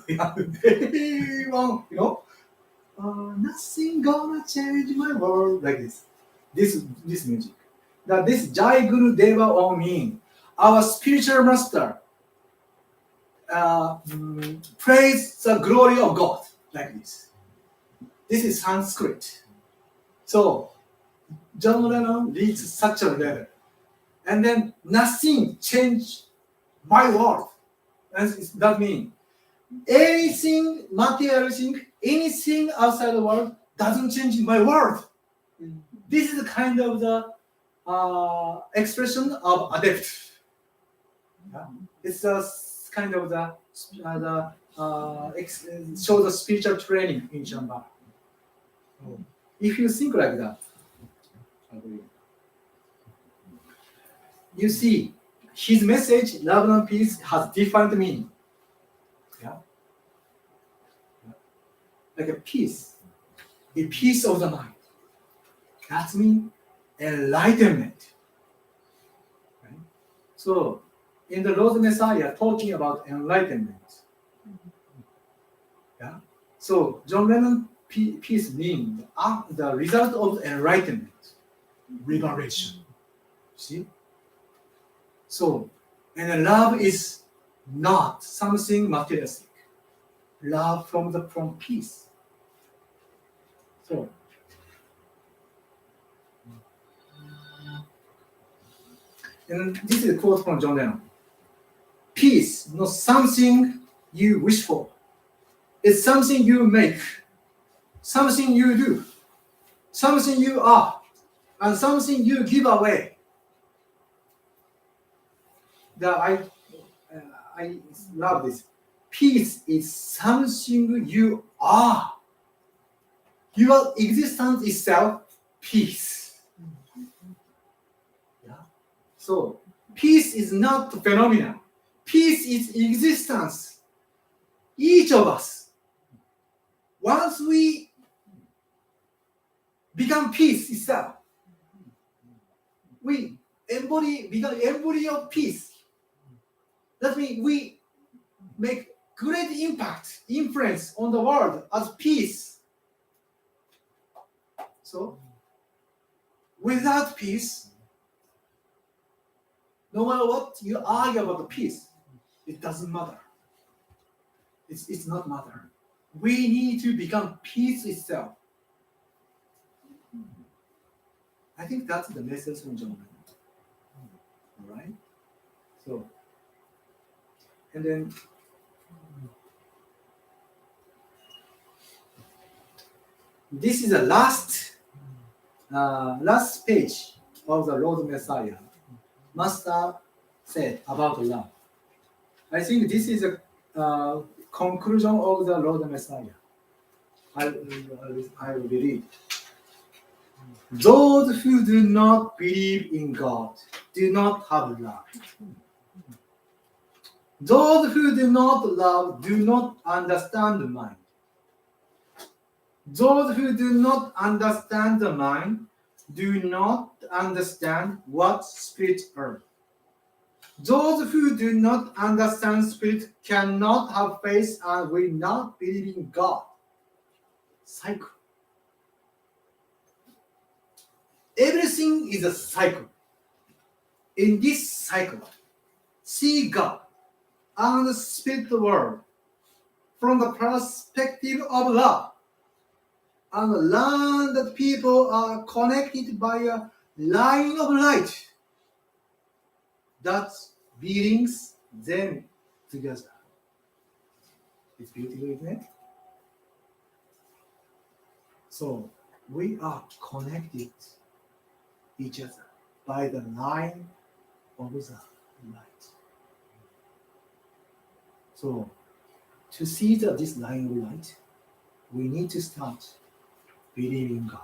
nothing gonna change my world, like this. This music. Now this Jai Guru Deva on me, our spiritual master, praise the glory of God, like this. This is Sanskrit. So John Lennon reached such a level, and then nothing changed my world. And that means anything, material thing, anything outside the world doesn't change my world. This is kind of the expression of adept. Yeah? It's a kind of show the spiritual training in Shambhala. If you think like that, you see, his message, love and peace, has different meaning. Yeah? Like a peace of the mind. That means enlightenment. Right? So, in the Lord Messiah, talking about enlightenment. Yeah? So, John Lennon peace means the result of enlightenment, liberation. See? So, and love is not something materialistic. Love from peace. So, and this is a quote from John Lennon. Peace, not something you wish for. It's something you make, something you do, something you are, and something you give away. I love this. Peace is something you are. your existence itself peace. Yeah. So peace is not phenomena. Peace is existence. Each of us. Once we become peace itself, we become embody of peace. That means we make great impact, influence on the world as peace. So, without peace, no matter what you argue about the peace, it doesn't matter. It's not matter. We need to become peace itself. I think that's the message from John. All right. So, and then this is the last page of the Lord Messiah. Master said about love. I think this is a conclusion of the Lord Messiah. I will read. Those who do not believe in God do not have love. Those who do not love do not understand the mind. Those who do not understand the mind do not understand what spirit are. Those who do not understand spirit cannot have faith and will not believe in God. Cycle. Everything is a cycle. In this cycle, see God and the spirit world from the perspective of love, and learn that people are connected by a line of light that brings them together. It's beautiful, isn't it? So we are connected each other by the line of the light. So to see this line of light, we need to start believing God.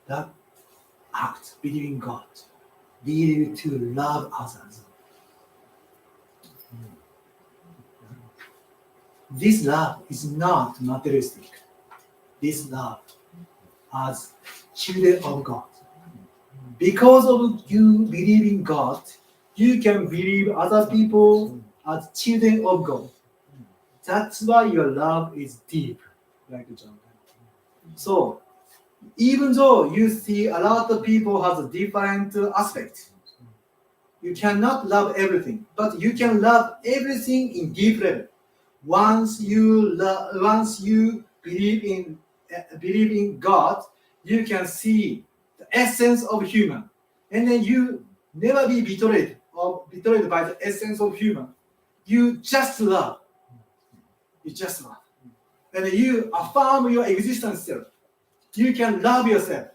That act, believing God, believe to love others. This love is not materialistic. This love as children of God. Because of you believing God, you can believe other people as children of God. That's why your love is deep, like John. So, even though you see a lot of people has a different aspect, you cannot love everything, but you can love everything in deep level. Once you believe in God, you can see the essence of human, and then you never be betrayed by the essence of human. You just love. You just love, and you affirm your existence self. You can love yourself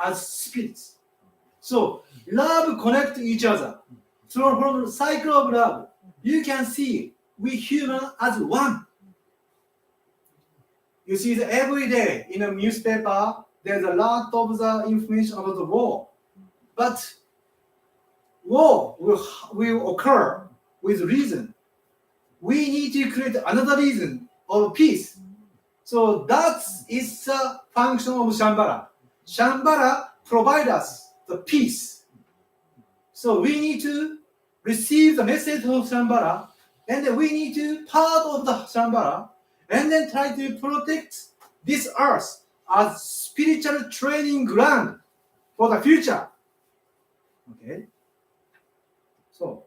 as spirits. So love connect each other. So from the cycle of love, you can see we human as one. You see that every day in a newspaper, there's a lot of the information about the war. But war will occur with reason. We need to create another reason of peace. So that is the function of Shambhala. Shambhala provides us the peace. So we need to receive the message of Shambhala, and then we need to part of the Shambhala, and then try to protect this earth as spiritual training ground for the future. Okay. So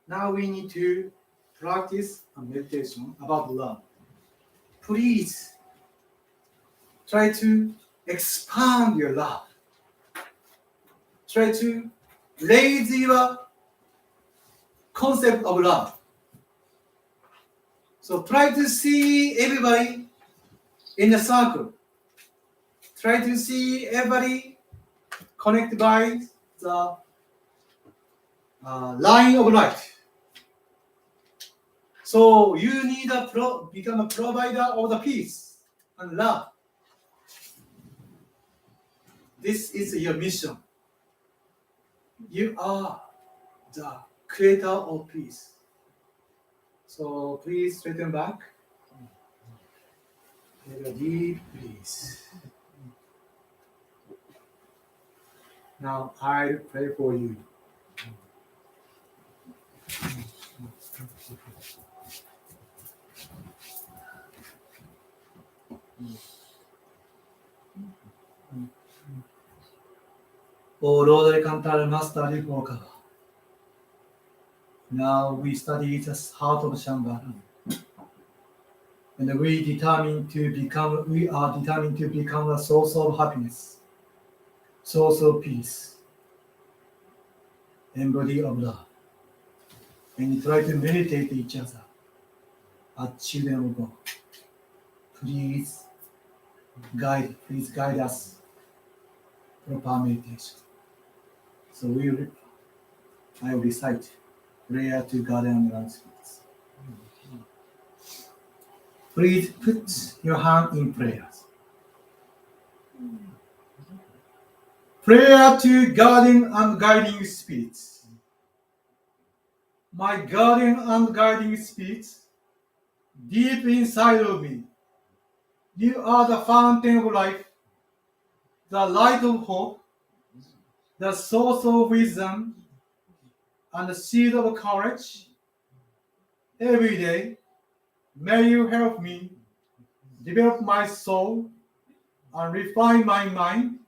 now we need to practice a meditation about love. Please try to expand your love. Try to raise your concept of love. So try to see everybody in a circle. Try to see everybody connected by the line of light. So you need become a provider of the peace and love. This is your mission. You are the creator of peace. So please straighten back. Take a deep breath. Now I pray for you. Oh Lord, I cantar Master Okawa. Now we study the heart of Shambhala. And we are determined to become a source of happiness, source of peace, embody of love. And try to meditate each other as children of God. Please guide us proper meditation. So I will recite prayer to God and God's spirits. Please put your hand in prayers. Prayer to guardian and guiding spirits. My guardian and guiding spirits, deep inside of me, you are the fountain of life, the light of hope, the source of wisdom, and the seed of courage. Every day, may you help me develop my soul and refine my mind.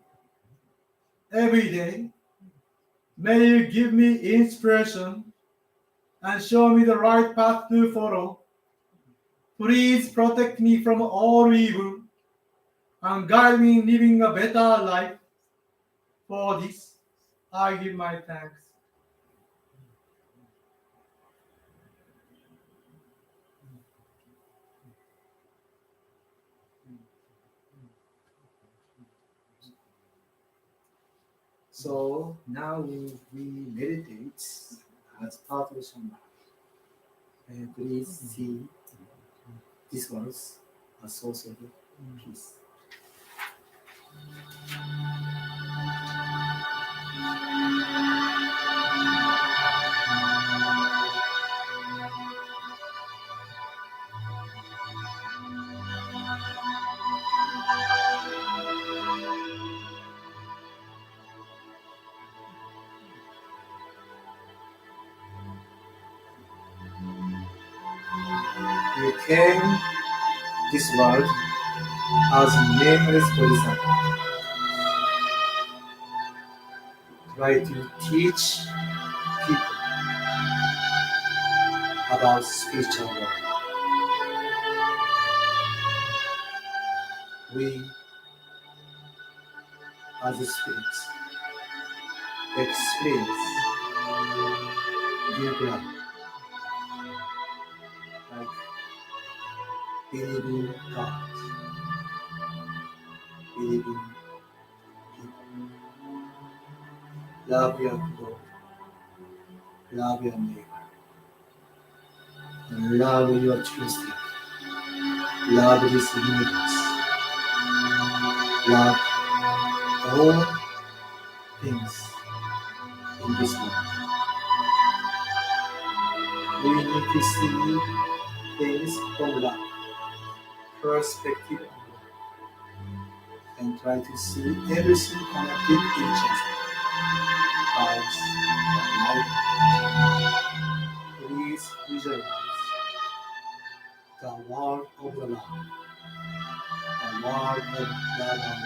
Every day, may you give me inspiration and show me the right path to follow. Please protect me from all evil and guide me in living a better life. For this, I give my thanks. So now we meditate as part of Shambhala. Please see this was a source of peace. You came this world as a nameless bodhisattva. Try to teach people about spiritual world. We, as a spirits, experience deep love, like believing God, believing people. Love your God, love your neighbor, and love your true self. Love this universe. Love all things in this world. We need to see things from love, perspective of love, and try to see everything connected to each other. Lives, life. Please visualize the world of the love, the world of love.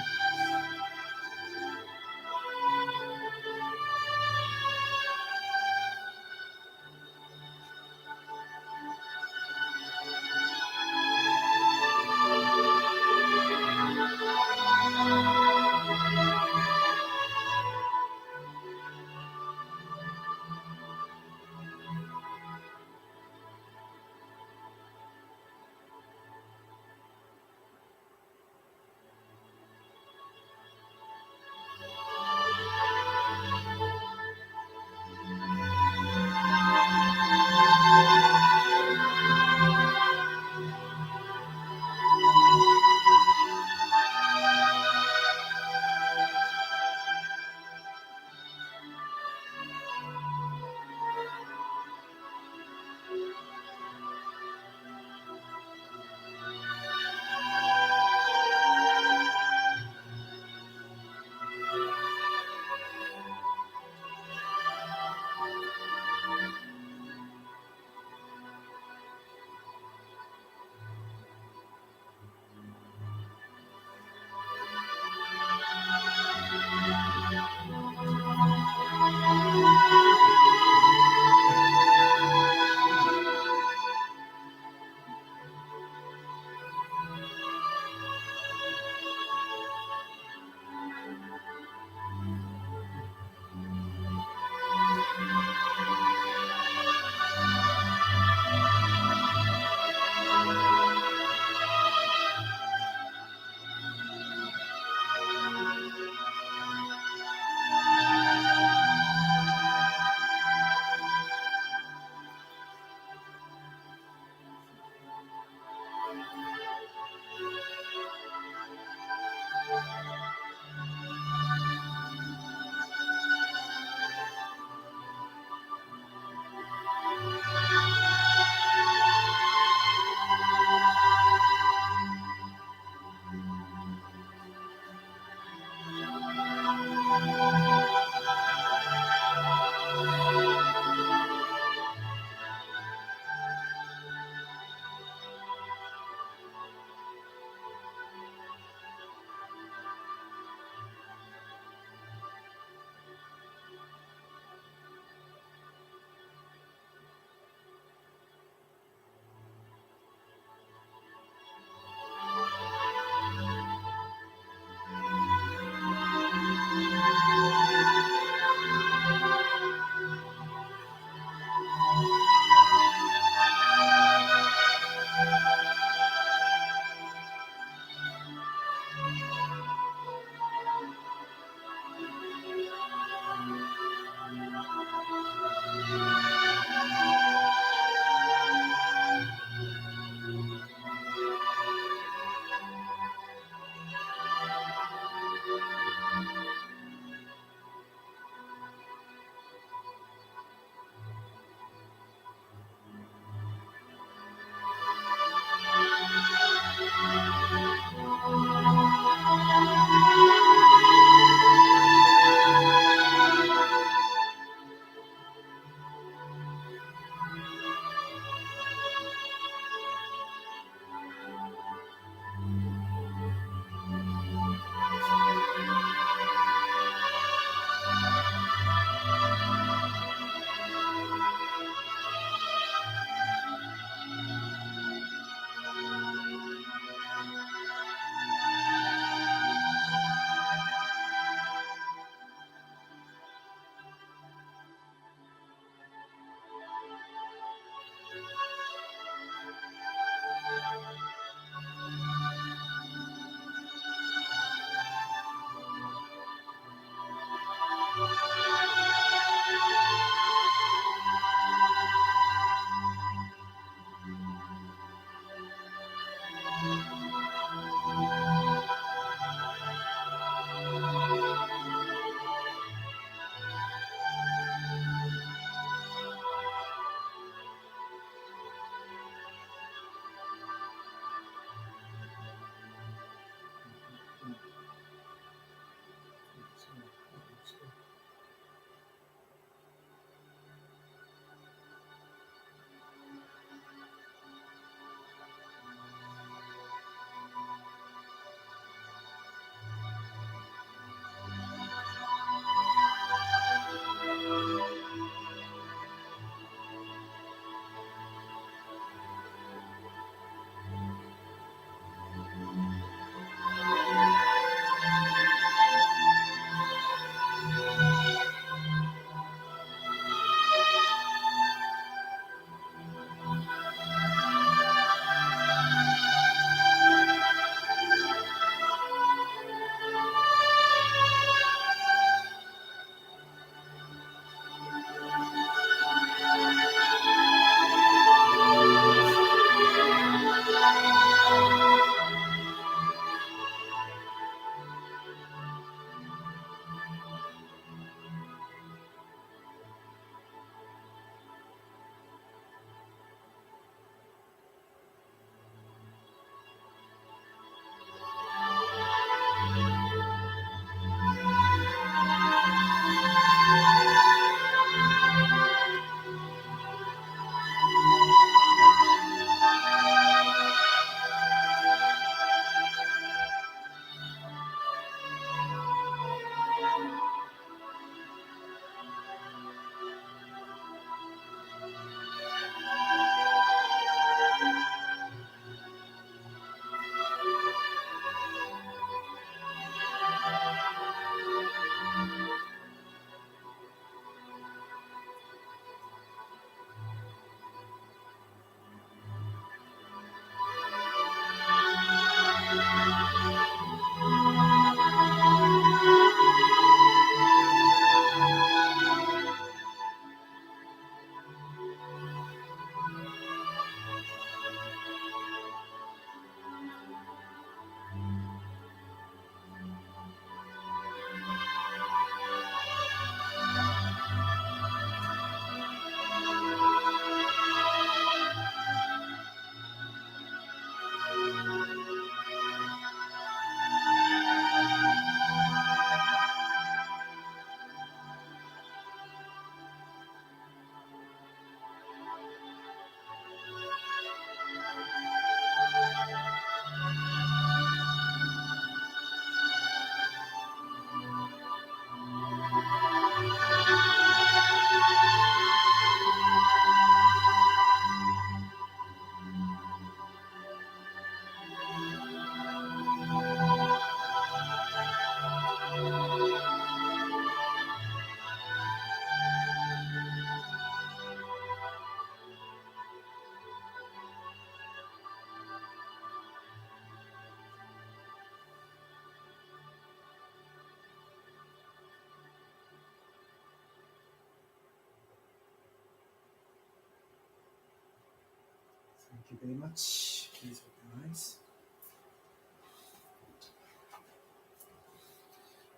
you very much. Please open your eyes.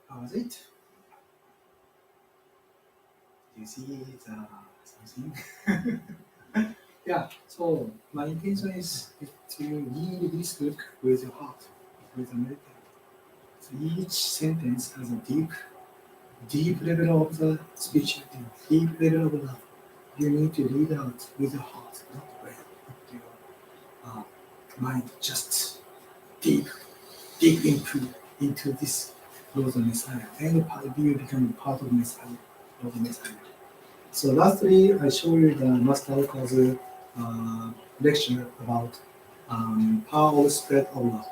How was it? Do you see something? Yeah, so my intention is to read this book with your heart, with a meditation. So each sentence has a deep level of the spirituality, deep level of love. You need to read out with your heart, not brain, not your mind. Just deep into this Lord of Messiah, and you become part of Messiah, Lord of Messiah. So lastly, I show you the Master Okawa's lecture about power of spread of love.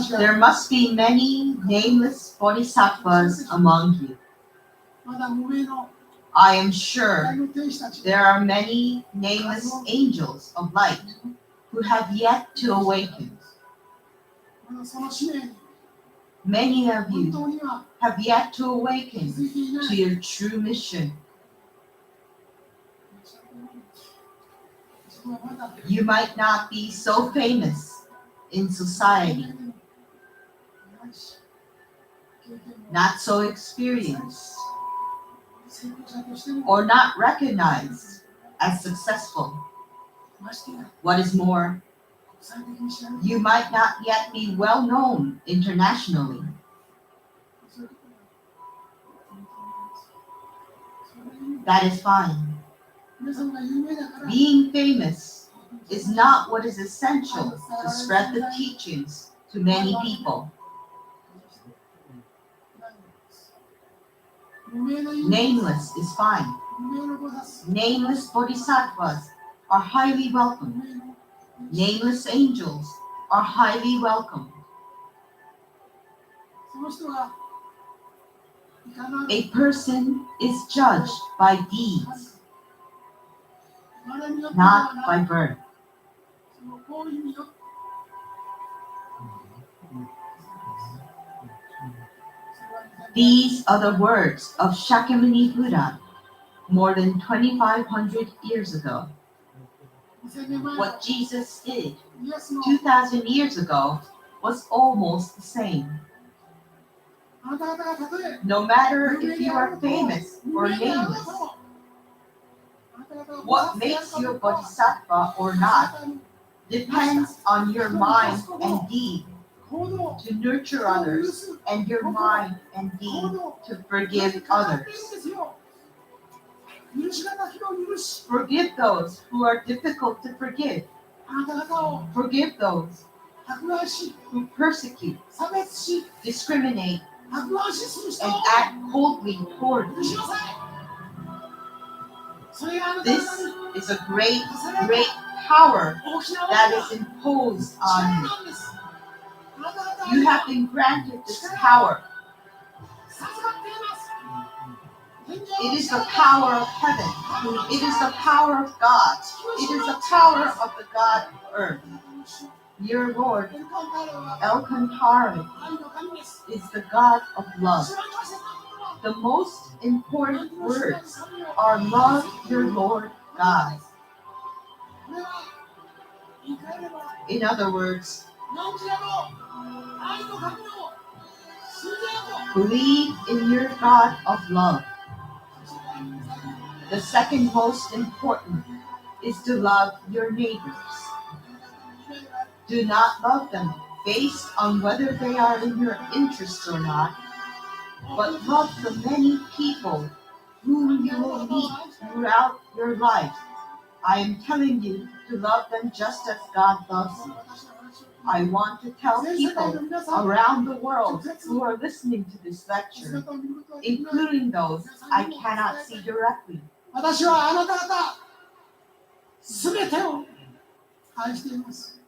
There must be many nameless bodhisattvas among you. I am sure there are many nameless angels of light who have yet to awaken. Many of you have yet to awaken to your true mission. You might not be so famous in society, not so experienced, or not recognized as successful. What is more, you might not yet be well known internationally. That is fine. Being famous is not what is essential to spread the teachings to many people. Nameless is fine. Nameless bodhisattvas are highly welcome. Nameless angels are highly welcome. A person is judged by deeds, not by birth. These are the words of Shakyamuni Buddha more than 2,500 years ago. What Jesus did 2,000 years ago was almost the same. No matter if you are famous or nameless, what makes you a bodhisattva or not depends on your mind and deed to nurture others and your mind and deed to forgive others. Forgive those who are difficult to forgive. Forgive those who persecute, discriminate, and act coldly toward you. This is a great power that is imposed on you. You have been granted this power. It is the power of heaven. It is the power of God. It is the power of the God of earth. Your Lord, El Cantare, is the God of love. The most important words are love your Lord God. In other words, believe in your God of love. The second most important is to love your neighbors. Do not love them based on whether they are in your interests or not, but love the many people whom you will meet throughout your life. I am telling you to love them just as God loves you. I want to tell people around the world who are listening to this lecture, including those I cannot see directly. 私はあなた方すべてを愛しています。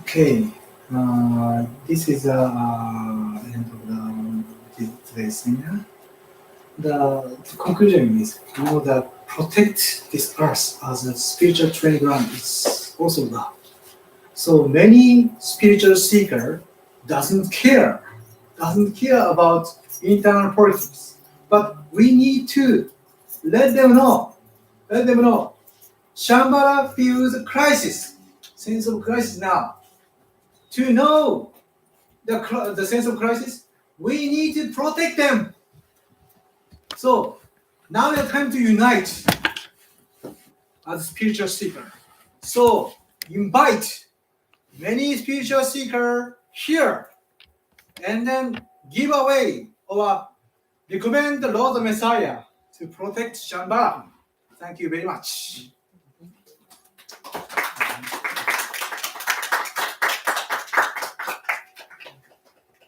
Okay, this is the end of today's seminar. The conclusion is, that protect this earth as a spiritual training ground is also love. So many spiritual seeker doesn't care about internal politics, but we need to let them know. Shambhala feels a crisis, sense of crisis now. To know the sense of crisis, we need to protect them. So now it's time to unite as a spiritual seeker. So invite many spiritual seeker here, and then give away or recommend the Lord Messiah to protect Shambhala. Thank you very much.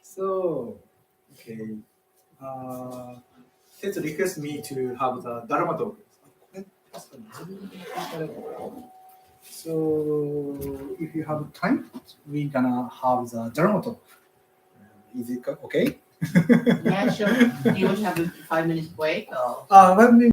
So, okay. Let's request me to have the Dharma talk. So, if you have time, we're gonna have the Dharma talk. Is it okay? Yeah, sure. Do you want to have a 5 minutes break or? 5 minutes